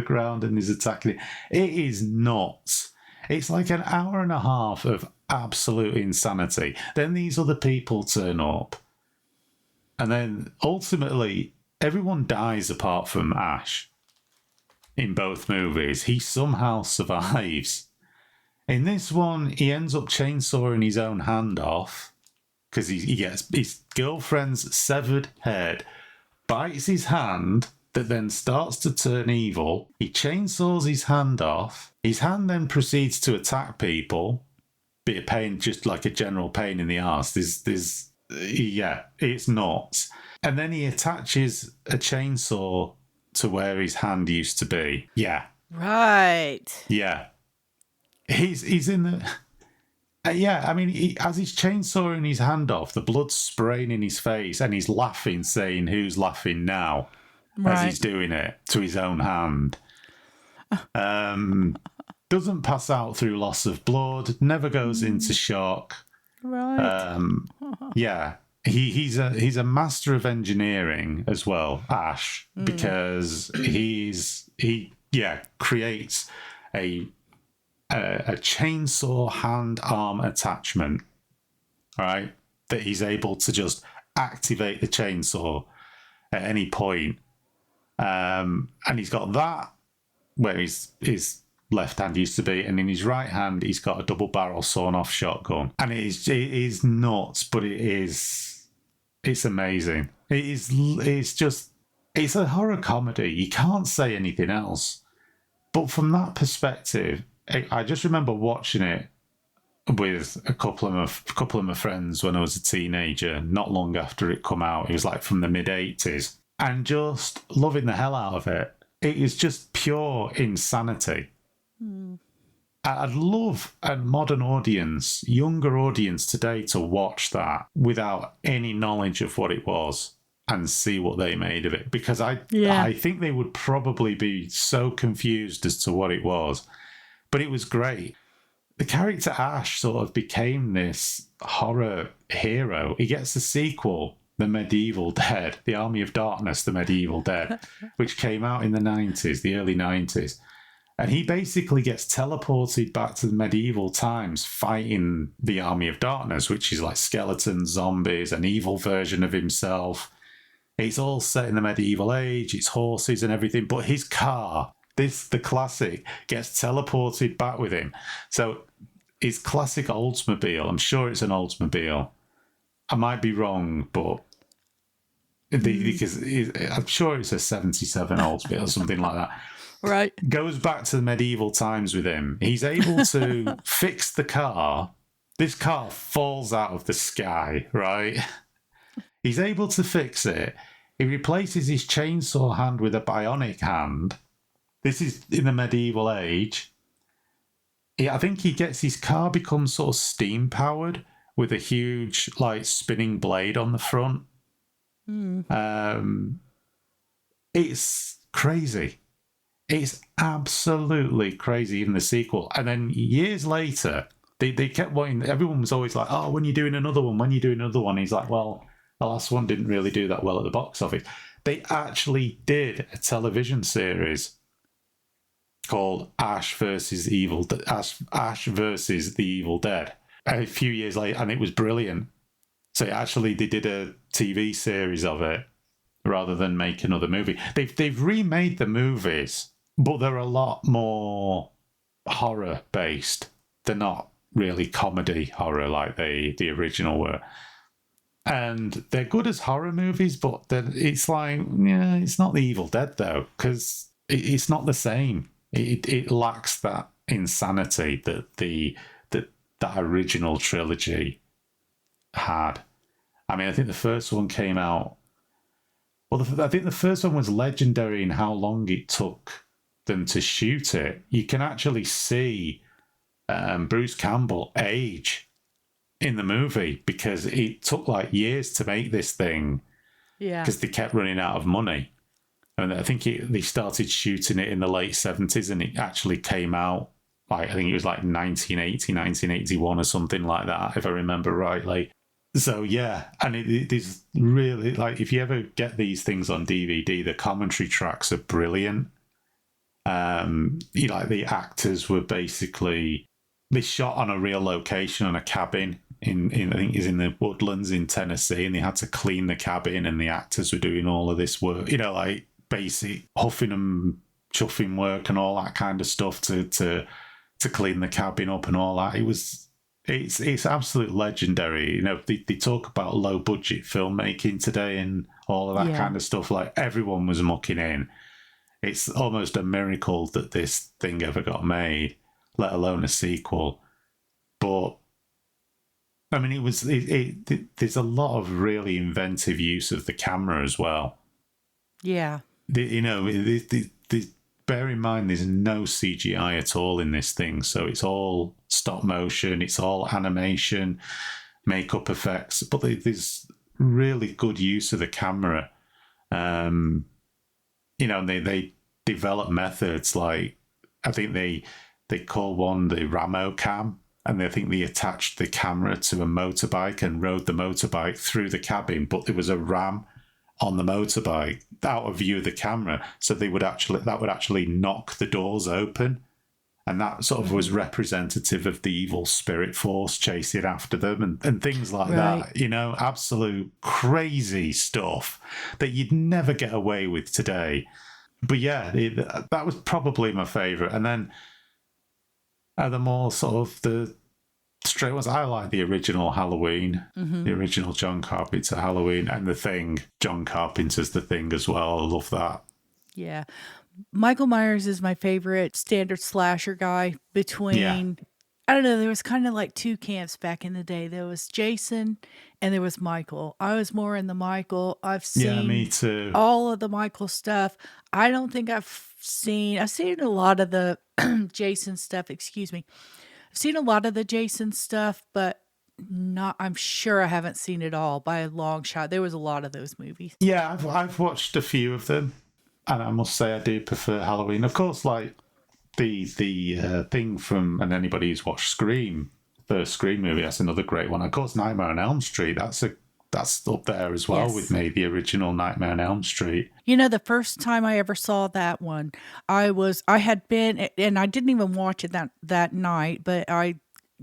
ground, and is attacking it. It is nuts. It's like an hour and a half of absolute insanity. Then these other people turn up. And then ultimately, everyone dies apart from Ash in both movies. He somehow survives. In this one, he ends up chainsawing his own hand off because he gets his girlfriend's severed head, bites his hand, that then starts to turn evil. He chainsaws his hand off. His hand then proceeds to attack people. Bit of pain, just like a general pain in the arse. Yeah, it's nuts. And then he attaches a chainsaw to where his hand used to be. Yeah. Right. Yeah. He's in the... yeah, I mean, as he's chainsawing his hand off, the blood's spraying in his face, and he's laughing, saying, "Who's laughing now?" Right. As he's doing it to his own hand. Doesn't pass out through loss of blood, never goes into shock. Right. Yeah, he's a master of engineering as well, Ash, because he creates a chainsaw hand arm attachment, right? That he's able to just activate the chainsaw at any point, and he's got that where his left hand used to be, and in his right hand he's got a double barrel sawn off shotgun, and it is nuts, but it's amazing. It's a horror comedy. You can't say anything else. But from that perspective, I just remember watching it with a couple of my friends when I was a teenager, not long after it come out. It was like from the mid-80s, and just loving the hell out of it. It is just pure insanity. I'd love a modern audience, younger audience today, to watch that without any knowledge of what it was and see what they made of it, because I think they would probably be so confused as to what it was. But it was great. The character Ash sort of became this horror hero. He gets a sequel, The Medieval Dead, The Army of Darkness, The Medieval Dead, which came out in the 90s, the early 90s. And he basically gets teleported back to the medieval times fighting the Army of Darkness, which is like skeletons, zombies, an evil version of himself. It's all set in the medieval age, it's horses and everything, but his car, the classic, gets teleported back with him. So his classic Oldsmobile, I'm sure it's an Oldsmobile. I might be wrong, but because I'm sure it's a 77 Oldsmobile or something like that. Right. Goes back to the medieval times with him. He's able to fix the car. This car falls out of the sky, right? He's able to fix it. He replaces his chainsaw hand with a bionic hand. this is in the medieval age. I think he gets his car becomes sort of steam powered with a huge like spinning blade on the front. It's crazy. It's absolutely crazy in the sequel. And then years later, they kept wanting, everyone was always like, oh, when you're doing another one, when you're doing another one. He's like, well, the last one didn't really do that well at the box office. They actually did a television series called Ash versus Ash versus the Evil Dead a few years later, and it was brilliant. So actually, they did a TV series of it rather than make another movie. They've remade the movies, but they're a lot more horror based. They're not really comedy horror like the original were. And they're good as horror movies, but then it's like, yeah, it's not the Evil Dead though, because it's not the same. It lacks that insanity that that original trilogy had. I mean, I think the first one came out. Well, I think the first one was legendary in how long it took them to shoot it. You can actually see Bruce Campbell age in the movie because it took like years to make this thing. Yeah. Because they kept running out of money. And I think they started shooting it in the late 70s and it actually came out, like, I think it was like 1980, 1981 or something like that, if I remember rightly. So, yeah, and it is really, like, if you ever get these things on DVD, the commentary tracks are brilliant. Like, the actors were basically, they shot on a real location on a cabin in I think is in the woodlands in Tennessee, and they had to clean the cabin, and the actors were doing all of this work, like basic huffing and chuffing work and all that kind of stuff to clean the cabin up and all that. It's absolutely legendary. They talk about low budget filmmaking today and all of that kind of stuff. Like, everyone was mucking in. It's almost a miracle that this thing ever got made, let alone a sequel. But I mean, there's a lot of really inventive use of the camera as well. Yeah. Bear in mind, there's no CGI at all in this thing. So it's all stop motion, it's all animation, makeup effects, but there's really good use of the camera. And they develop methods like, I think they call one the Ramo cam, and I think they attached the camera to a motorbike and rode the motorbike through the cabin, but there was a ram on the motorbike out of view of the camera, so that would actually knock the doors open, and that sort of was representative of the evil spirit force chasing after them and things like that. Absolute crazy stuff that you'd never get away with today. But yeah, that was probably my favorite. And then the more sort of the straight ones, I like the original Halloween, the original John Carpenter Halloween, and The Thing. John Carpenter's The Thing as well. I love that. Yeah. Michael Myers is my favorite standard slasher guy between, I don't know, there was kind of like two camps back in the day. There was Jason and there was Michael. I was more in the Michael. I've seen me too. all of the Michael stuff. I don't think I've seen a lot of the Jason stuff, excuse me. I've seen a lot of the Jason stuff, but I'm sure I haven't seen it all by a long shot. There was a lot of those movies. Yeah, I've watched a few of them, and I must say I do prefer Halloween. Of course, like the thing from, and anybody who's watched Scream, first Scream movie, that's another great one. Of course, Nightmare on Elm Street, that's up there as well with me, the original Nightmare on Elm Street. The first time I ever saw that one, I had been, and I didn't even watch it that night, but I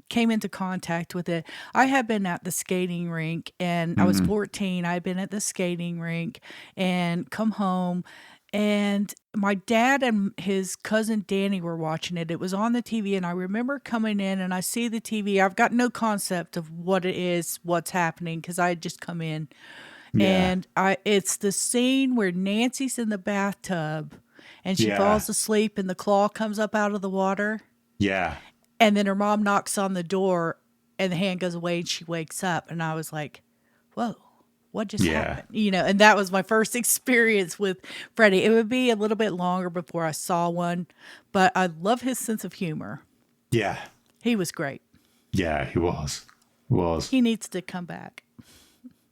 came into contact with it. I had been at the skating rink, and I was 14. I had been at the skating rink and come home, and my dad and his cousin Danny were watching it. It was on the TV, and I remember coming in and I see the TV. I've got no concept of what it is, what's happening, because I had just come in. Yeah. And it's the scene where Nancy's in the bathtub and she falls asleep and the claw comes up out of the water. Yeah. And then her mom knocks on the door and the hand goes away and she wakes up. And I was like, whoa. What just Yeah. happened? And that was my first experience with Freddie. It would be a little bit longer before I saw one, but I love his sense of humor. Yeah. He was great. Yeah, he was. Was. He needs to come back,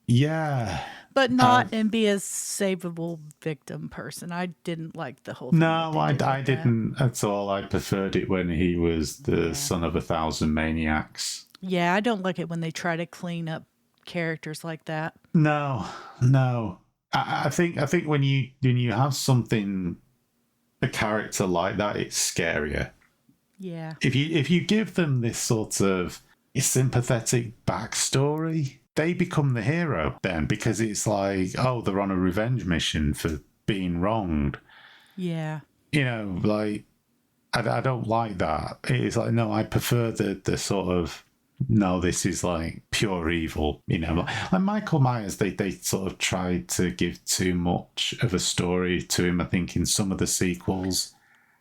Yeah. but not and be a savable victim person. I didn't like the whole thing that No, they did I with that. didn't at all. I preferred it when he was the son of 1,000 maniacs. Yeah, I don't like it when they try to clean up characters like that. No, no. I think when you have something, a character like that, it's scarier. Yeah. If you give them this sort of sympathetic backstory, they become the hero then, because it's like, oh, they're on a revenge mission for being wronged. Yeah. Like, I don't like that. It's like, no, I prefer the sort of, no, this is like pure evil. Like Michael Myers, they sort of tried to give too much of a story to him, I think, in some of the sequels.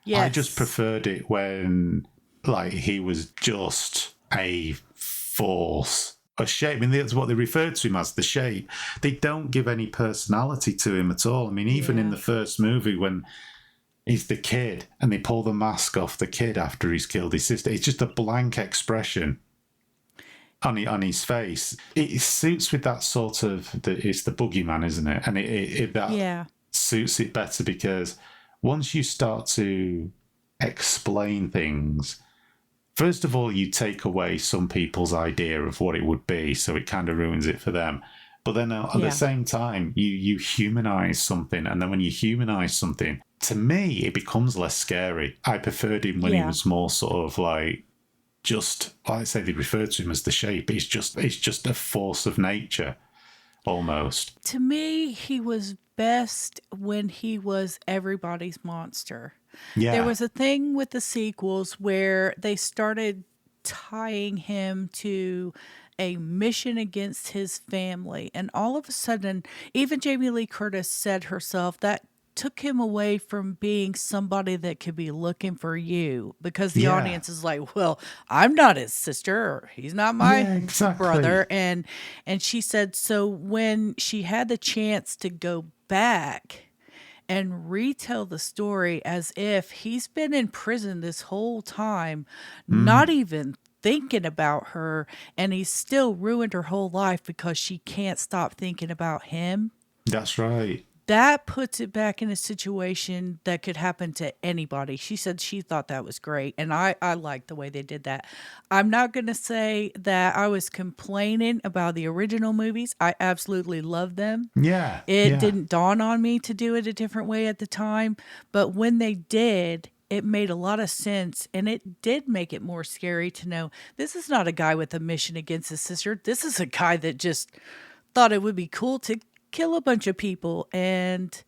Yes. I just preferred it when, like, he was just a force, a shape. I mean, that's what they referred to him as, the shape. They don't give any personality to him at all. I mean, even in the first movie, when he's the kid and they pull the mask off the kid after he's killed his sister, it's just a blank expression on his face. It suits with that sort of, it's the boogeyman, isn't it? And that suits it better, because once you start to explain things, first of all, you take away some people's idea of what it would be, so it kind of ruins it for them. But then at the same time, you humanize something, and then when you humanize something, to me, it becomes less scary. I preferred him when he was more sort of like, just, like I say, they refer to him as the shape. It's just a force of nature, almost. To me, he was best when he was everybody's monster. Yeah. There was a thing with the sequels where they started tying him to a mission against his family. And all of a sudden, even Jamie Lee Curtis said herself that took him away from being somebody that could be looking for you, because the audience is like, well, I'm not his sister, or he's not my brother. And she said, so when she had the chance to go back and retell the story as if he's been in prison this whole time, not even thinking about her, and he's still ruined her whole life because she can't stop thinking about him. That's right. That puts it back in a situation that could happen to anybody. She said she thought that was great, and I liked the way they did that. I'm not going to say that I was complaining about the original movies. I absolutely love them. Yeah. It didn't dawn on me to do it a different way at the time, but when they did, it made a lot of sense, and it did make it more scary to know this is not a guy with a mission against his sister. This is a guy that just thought it would be cool to kill a bunch of people, and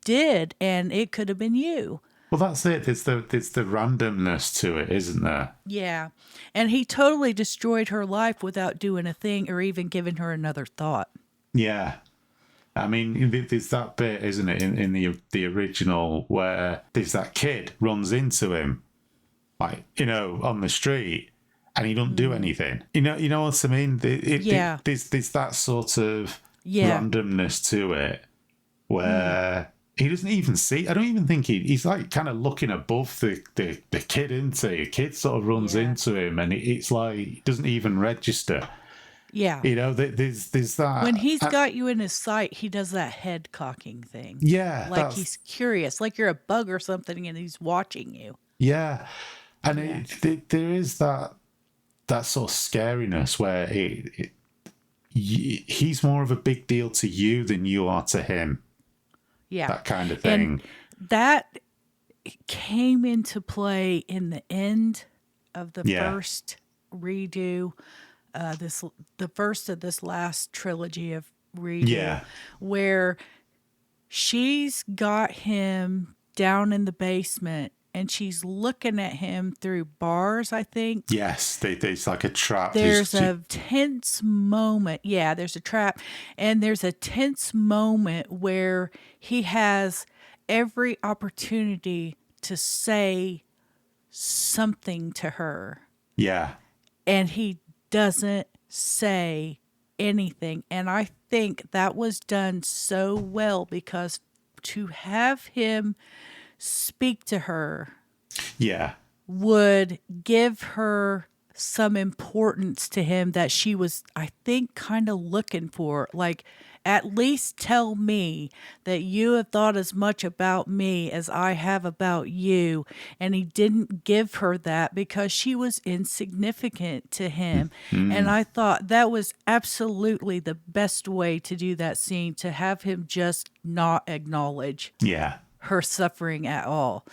did, and it could have been you. Well, that's it. It's the randomness to it, isn't there? Yeah. And he totally destroyed her life without doing a thing or even giving her another thought. Yeah. I mean, there's that bit, isn't it, in the original, where there's that kid runs into him, like, on the street, and he doesn't do anything. You know what I mean? There's that sort of randomness to it, where he doesn't even see. I don't even think he's like kind of looking above the kid, isn't he? A kid sort of runs into him, and it's like he doesn't even register. Yeah. There's that. When he's got you in his sight, he does that head cocking thing. Yeah. Like he's curious, like you're a bug or something, and he's watching you. Yeah. And there is that sort of scariness where he's more of a big deal to you than you are to him. Yeah. That kind of thing. And that came into play in the end of the first redo, the first of this last trilogy of redo, where she's got him down in the basement and she's looking at him through bars, I think. Yes, there's like a trap. There's a tense moment. Yeah, there's a trap. And there's a tense moment where he has every opportunity to say something to her. Yeah. And he doesn't say anything. And I think that was done so well because to have him speak to her Yeah. would give her some importance to him that she was, I think, kind of looking for. Like, at least tell me that you have thought as much about me as I have about you. And he didn't give her that because she was insignificant to him. And Mm. I thought that was absolutely the best way to do that scene, to have him just not acknowledge Yeah. her suffering at all.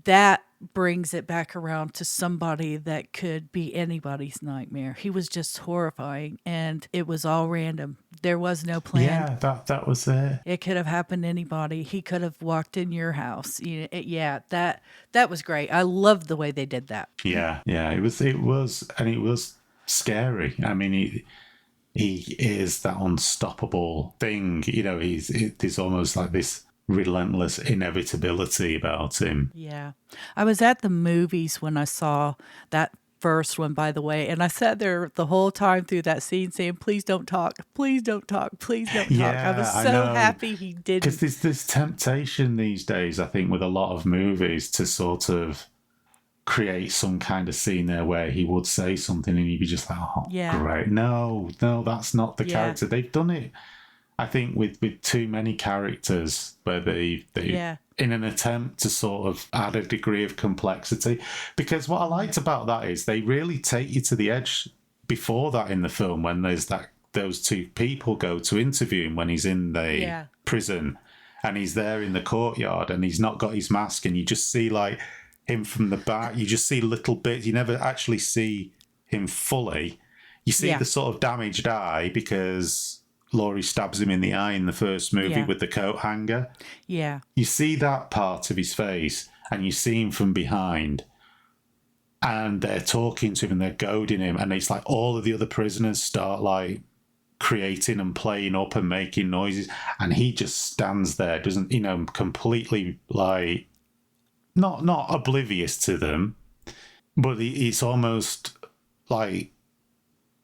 That brings it back around to somebody that could be anybody's nightmare. He was just horrifying and it was all random. There was no plan. Yeah, that was it. It could have happened to anybody. He could have walked in your house. Yeah, that was great. I loved the way they did that. Yeah, yeah, and it was scary. I mean, he is that unstoppable thing. There's almost like this relentless inevitability about him. Yeah. I was at the movies when I saw that first one, by the way, and I sat there the whole time through that scene saying, please don't talk, please don't talk, please don't talk. I was Yeah, I so know. happy he Because didn't. there's this temptation these days, I think, with a lot of movies to sort of create some kind of scene there where he would say something and you'd be just like, oh, Yeah. great. No, that's not the Yeah. character. They've done it, I think, with too many characters where they Yeah. in an attempt to sort of add a degree of complexity. Because what I liked about that is they really take you to the edge before that in the film when there's those two people go to interview him when he's in the Yeah. prison and he's there in the courtyard and he's not got his mask and you just see like him from the back. You just see little bits. You never actually see him fully. You see Yeah. the sort of damaged eye because Laurie stabs him in the eye in the first movie Yeah. with the coat hanger. Yeah. You see that part of his face and you see him from behind and they're talking to him and they're goading him and it's like all of the other prisoners start like creating and playing up and making noises and he just stands there, doesn't, completely like not oblivious to them, but he's almost like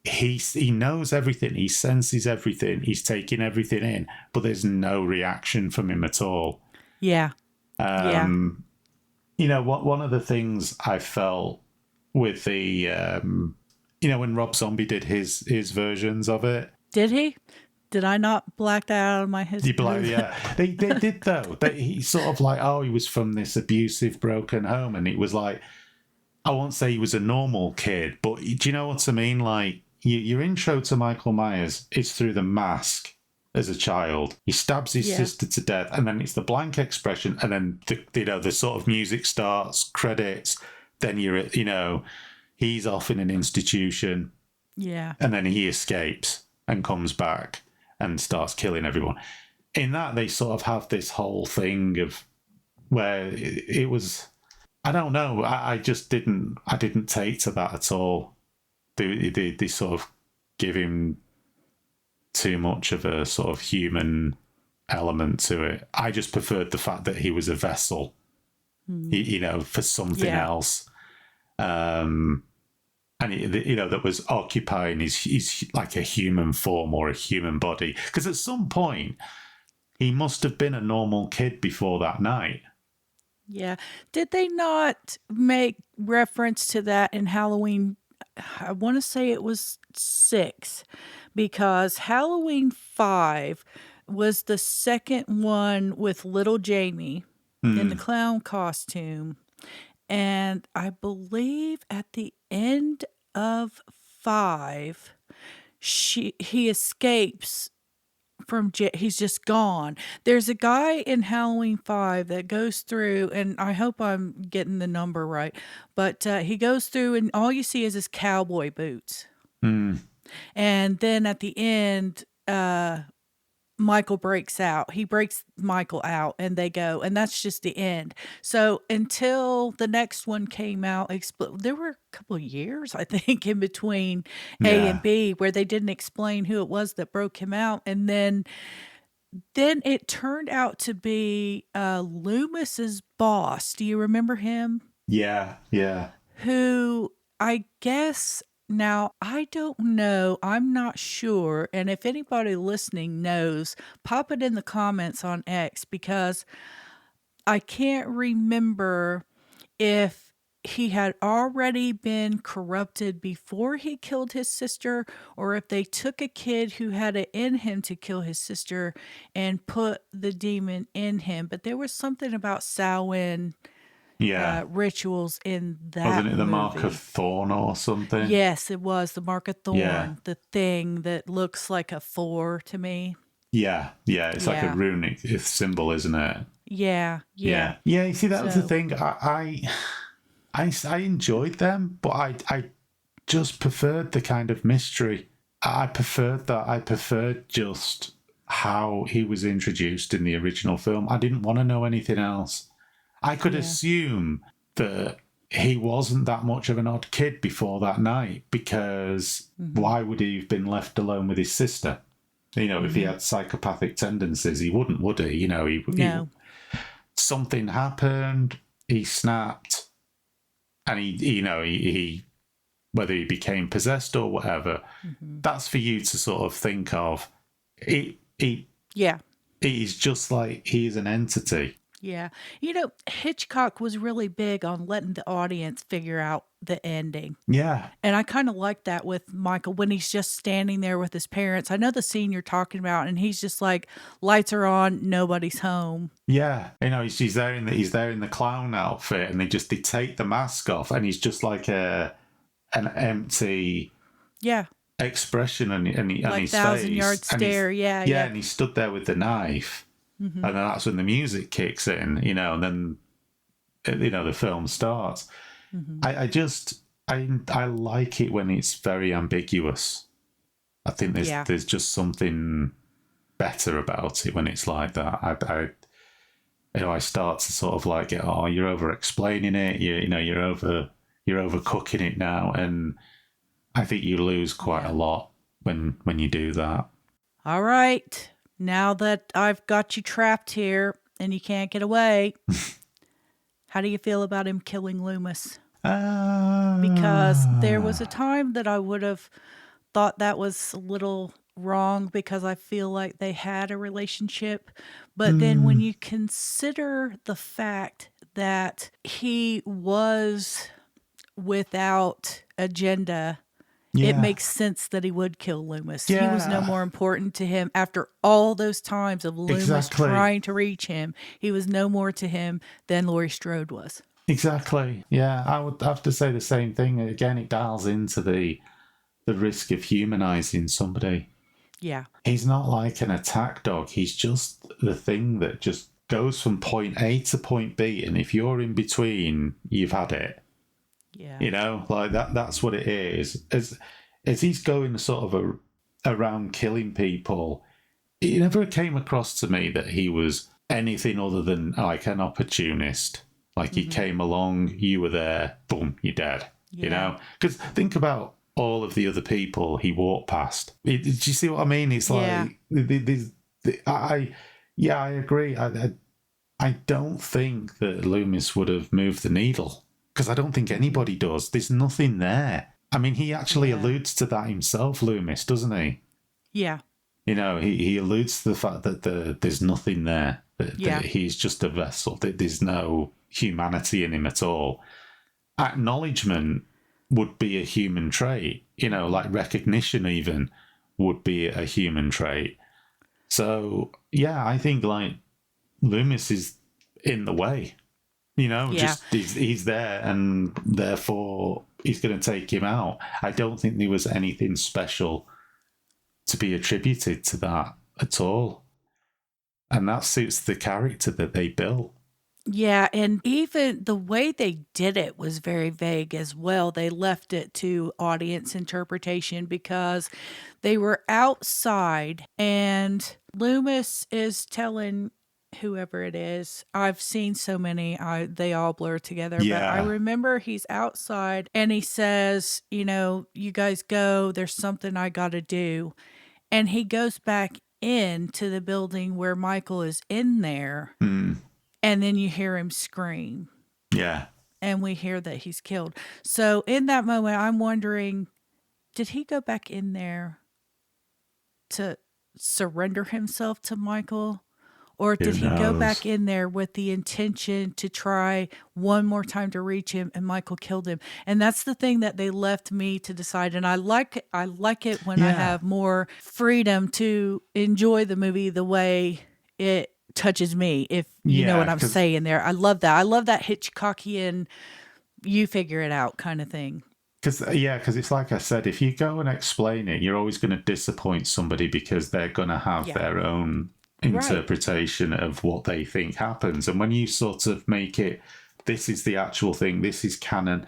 he knows everything, he senses everything, he's taking everything in, but there's no reaction from him at all. Yeah. Yeah. One of the things I felt with the when Rob Zombie did his versions of it. Did he? Did I not black that out of my history? Yeah, they did though. He sort of like, he was from this abusive, broken home, and it was like, I won't say he was a normal kid, but do you know what I mean? Like your intro to Michael Myers is through the mask as a child. He stabs his sister to death, and then it's the blank expression, and then the sort of music starts, credits. Then he's off in an institution. Yeah. And then he escapes and comes back and starts killing everyone. In that, they sort of have this whole thing of where it was, I don't know, I didn't take to that at all. They sort of give him too much of a sort of human element to it. I just preferred the fact that he was a vessel, for something else. And that was occupying his like a human form or a human body. Because at some point, he must have been a normal kid before that night. Yeah. Did they not make reference to that in Halloween? I want to say it was 6, because Halloween 5 was the second one with little Jamie in the clown costume. And I believe at the end of 5, he escapes from he's just gone. There's a guy in Halloween 5 that goes through, and I hope I'm getting the number right, but he goes through and all you see is his cowboy boots. And then at the end, Michael breaks out. He breaks Michael out and they go, and that's just the end. So until the next one came out, there were a couple of years, I think, in between A and B where they didn't explain who it was that broke him out. And then it turned out to be Loomis's boss. Do you remember him? Yeah. Who I guess Now, I don't know. I'm not sure. And if anybody listening knows, pop it in the comments on X because I can't remember if he had already been corrupted before he killed his sister or if they took a kid who had it in him to kill his sister and put the demon in him. But there was something about Samhain Yeah. rituals in Wasn't that it the Mark of movie. Thorn or something? Yes, it was the Mark of Yeah. Thorn, the thing that looks like a four to me. Yeah. Yeah. It's like a Yeah, runic symbol, isn't it? yeah, yeah. Yeah. Yeah. You see, that was the So, thing. I enjoyed them, but I just preferred the kind of mystery. I preferred that. I preferred just how he was introduced in the original film. I didn't want to know anything else. I could yeah, assume that he wasn't that much of an odd kid before that night because hmm, why would he have been left alone with his sister? You know, if he hmm. had psychopathic tendencies, he wouldn't, would he? You know, he No, something happened, he snapped, and he whether he became possessed or whatever. hmm, That's for you to sort of think of. He yeah. he's just like he is an entity. Yeah. You know, Hitchcock was really big on letting the audience figure out the ending. Yeah, And I kind of like that with Michael when he's just standing there with his parents. I know the scene you're talking about, and he's just like, lights are on, nobody's home. yeah. You know, he's there in the clown outfit, and they take the mask off, and he's just like an empty Yeah. expression on Like his thousand face, yard and he's stare. Yeah. yeah, Yeah. and he stood there with the knife, Hmm. and then that's when the music kicks in, and then the film starts. Hmm. I just I like it when it's very ambiguous. I think Yeah. there's just something better about it when it's like that. I start to sort of like it. Oh, you're over explaining it. You're overcooking it now, and I think you lose quite Yeah. a lot when you do that. All right. Now that I've got you trapped here and you can't get away, how do you feel about him killing Loomis? Because there was a Ah, time that I would have thought that was a little wrong because I feel like they had a relationship. But then when mm, you consider the fact that he was without agenda, it yeah, makes sense that he would kill Loomis. He was no yeah, more important to him after all those times of Loomis exactly. trying to reach him. He was no more to him than Laurie Strode was. Exactly. Yeah, I would have to say the same thing. Again, it dials into the risk of humanizing somebody. Yeah. He's not like an attack dog. He's just the thing that just goes from point A to point B, and if you're in between, you've had it. Yeah. Like that's what it is. As he's going sort of around killing people, it never came across to me that he was anything other than like an opportunist. Like he Hmm. came along, you were there, boom, you're dead. Yeah. Because think about all of the other people he walked past. Did you see what I mean? It's Yeah. like yeah, I agree. I don't think that Loomis would have moved the needle because I don't think Hmm. anybody does. There's nothing there. I mean, he actually Yeah. alludes to that himself, Loomis, doesn't he? Yeah. He alludes to the fact that there's nothing there, that Yeah. he's just a vessel, that there's no humanity in him at all. Acknowledgement would be a human trait, like recognition even would be a human trait. So, yeah, I think like Loomis is in the way, Yeah. just he's there and therefore he's going to take him out. I don't think there was anything special to be attributed to that at all. And that suits the character that they built. Yeah, and even the way they did it was very vague as well. They left it to audience interpretation because they were outside and Loomis is telling whoever it is. I've seen so many, they all blur together, but I Yeah. remember he's outside and he says, you guys go, there's something I got to do. And he goes back into the building where Michael is in there Mm, and then you hear him scream yeah. and we hear that he's killed. So in that moment, I'm wondering, did he go back in there to surrender himself to Michael? Or Who did he go back knows? in there with the intention to try one more time to reach him and Michael killed him? And that's the thing that they left me to decide. And I like it when I Yeah, have more freedom to enjoy the movie the way it touches me, if you know what yeah, I'm saying there. I love that. I love that Hitchcockian you figure it out kind of thing. because it's like I said, if you go and explain it, you're always going to disappoint somebody because they're going to have Yeah. their own Right. interpretation of what they think happens. And when you sort of make it, this is the actual thing, this is canon,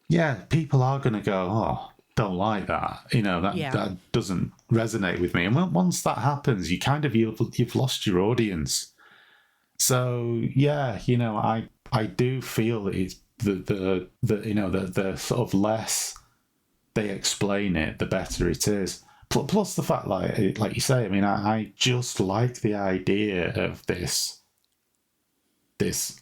yeah, people are going to go, oh, don't like that. Yeah. That doesn't resonate with me. And once that happens, you've lost your audience. So yeah, I do feel that it's the sort of less they explain it, the better it is. Plus the fact, like you say, I mean, I just like the idea of this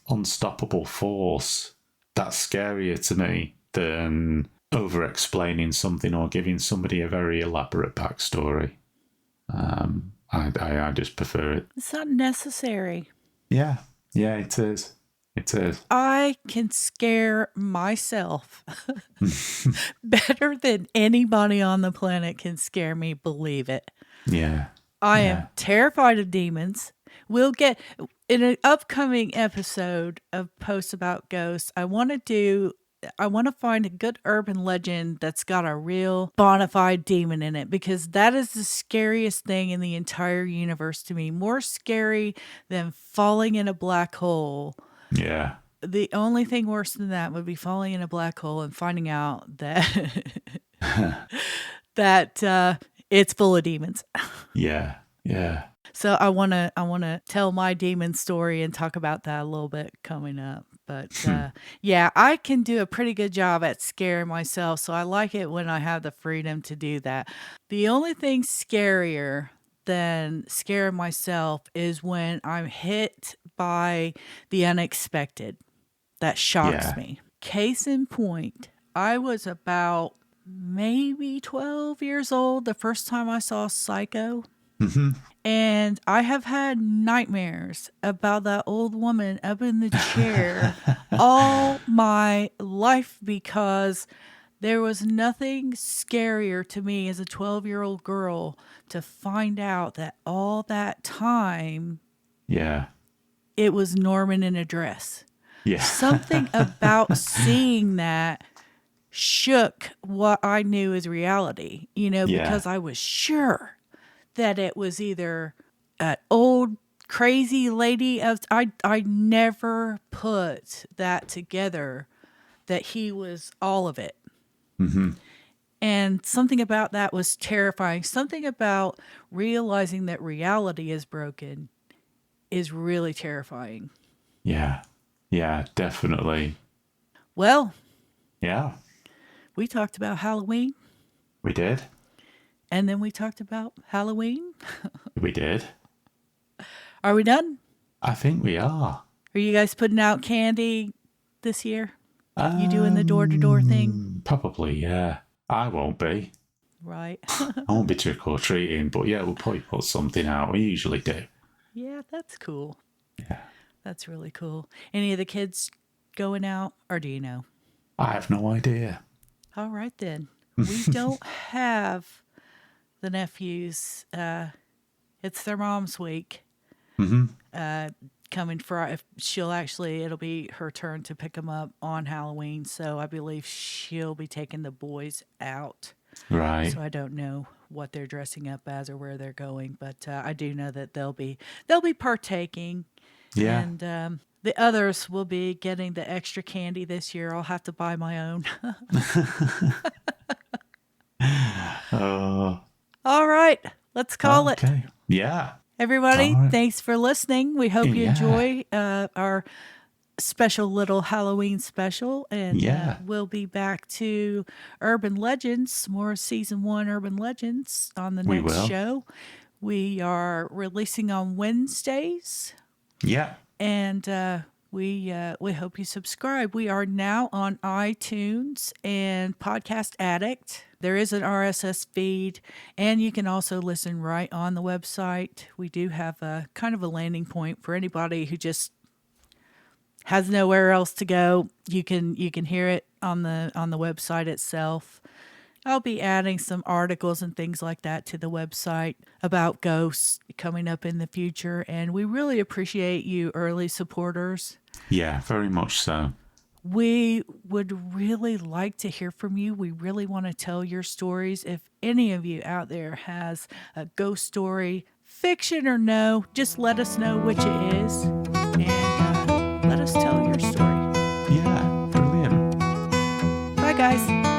unstoppable force. That's scarier to me than over explaining something or giving somebody a very elaborate backstory. I just prefer it. It's not necessary. Yeah, yeah, it is. It is. I can scare myself better than anybody on the planet can scare me, believe it. Yeah, I yeah. am terrified of demons. We'll get in an upcoming episode of Posts About Ghosts. I want to find a good urban legend that's got a real bona fide demon in it, because that is the scariest thing in the entire universe to me. More scary than falling in a black hole. Yeah. The only thing worse than that would be falling in a black hole and finding out that that it's full of demons. Yeah. Yeah. So I wanna tell my demon story and talk about that a little bit coming up. But yeah, I can do a pretty good job at scaring myself, so I like it when I have the freedom to do that. The only thing scarier than scaring myself is when I'm hit by the unexpected. That shocks Yeah. me. Case in point, I was about maybe 12 years old the first time I saw Psycho. And I have had nightmares about that old woman up in the chair all my life, because there was nothing scarier to me as a 12-year-old girl to find out that all that time Yeah. it was Norman in a dress. Yeah. Something about seeing that shook what I knew as reality, Yeah. because I was sure that it was either an old crazy lady. I never put that together, that he was all of it. And something about that was terrifying. Something about realizing that reality is broken is really terrifying. Yeah. Yeah, definitely. Well, Yeah. we talked about Halloween, We did. and then we talked about Halloween. We did. Are we done? I think we are. Are you guys putting out candy this year? You doing the door-to-door thing? Probably, yeah. I won't be. Right. I won't be trick or treating, but yeah, we'll probably put something out. We usually do. Yeah, that's cool. Yeah. That's really cool. Any of the kids going out, or do you know? I have no idea. All right, then. We don't have the nephews. It's their mom's week. Coming Friday. It'll be her turn to pick them up on Halloween. So I believe she'll be taking the boys out. Right. So I don't know what they're dressing up as or where they're going, but I do know that they'll be partaking. Yeah. And the others will be getting the extra candy this year. I'll have to buy my own. All right, let's call it. Okay. Yeah. Everybody, All right. thanks for listening. We hope you Yeah. enjoy our special little Halloween special. And Yeah. we'll be back to Urban Legends, more season 1 Urban Legends on the We next will. show. We are releasing on Wednesdays. Yeah. And we hope you subscribe. We are now on iTunes and Podcast Addict. There is an RSS feed, and you can also listen right on the website. We do have a kind of a landing point for anybody who just has nowhere else to go. You can hear it on the website itself. I'll be adding some articles and things like that to the website about ghosts coming up in the future, and we really appreciate you early supporters. Yeah, very much so. We would really like to hear from you. We really want to tell your stories. If any of you out there has a ghost story, fiction or no, just let us know which it is, and let us tell your story. Yeah, brilliant. Bye, guys.